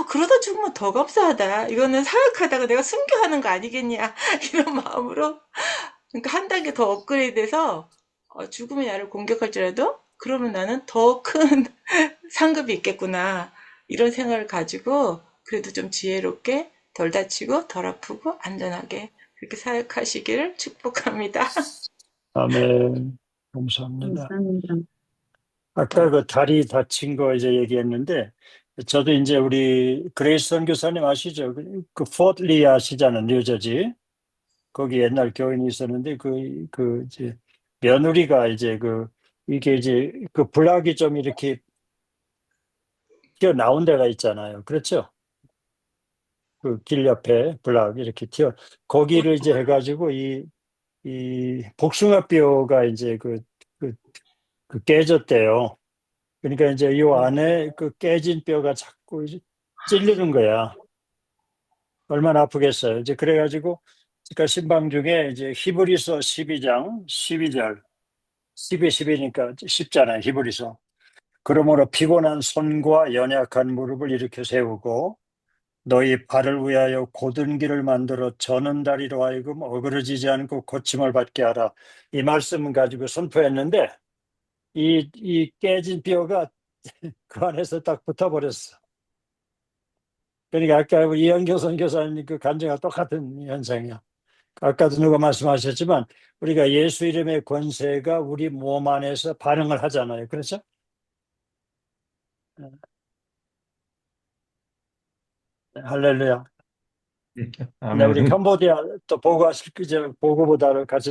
그러다 죽으면 더 감사하다. 이거는 사역하다가 내가 순교하는 거 아니겠냐. 이런 마음으로. 그러니까 한 단계 더 업그레이드돼서 죽음이 나를 공격할지라도 그러면 나는 더 큰 상급이 있겠구나. 이런 생각을 가지고 그래도 좀 지혜롭게 덜 다치고 덜 아프고 안전하게 그렇게 사역하시기를 축복합니다. 아멘. 감사합니다. 감사합니다. 아까 그 다리 다친 거 이제 얘기했는데, 저도 이제 우리 그레이스 선교사님 아시죠? 그 포틀리 아시잖아요, 뉴저지. 거기 옛날 교인이 있었는데, 이제 며느리가 이제 이게 이제 그 블락이 좀 이렇게 튀어나온 데가 있잖아요. 그렇죠? 그 길 옆에 블락 이렇게 거기를 이제 해가지고 이 복숭아뼈가 이제 그 깨졌대요. 그러니까 이제 이 안에 그 깨진 뼈가 자꾸 이제 찔리는 거야. 얼마나 아프겠어요. 이제 그래가지고, 그러니까 신방 중에 이제 히브리서 12장 12절, 12, 12니까 쉽잖아요. 히브리서. 그러므로 피곤한 손과 연약한 무릎을 일으켜 세우고 너희 발을 위하여 곧은 길을 만들어 저는 다리로 하여금 어그러지지 않고 고침을 받게 하라. 이 말씀을 가지고 선포했는데 이 깨진 뼈가 그 안에서 딱 붙어버렸어. 그러니까 아까 이현교 선교사님 그 간증과 똑같은 현상이야. 아까도 누가 말씀하셨지만 우리가 예수 이름의 권세가 우리 몸 안에서 반응을 하잖아요. 그렇죠? 할렐루야. 네, 우리 아멘. 캄보디아 또 보고 보고보다를 같이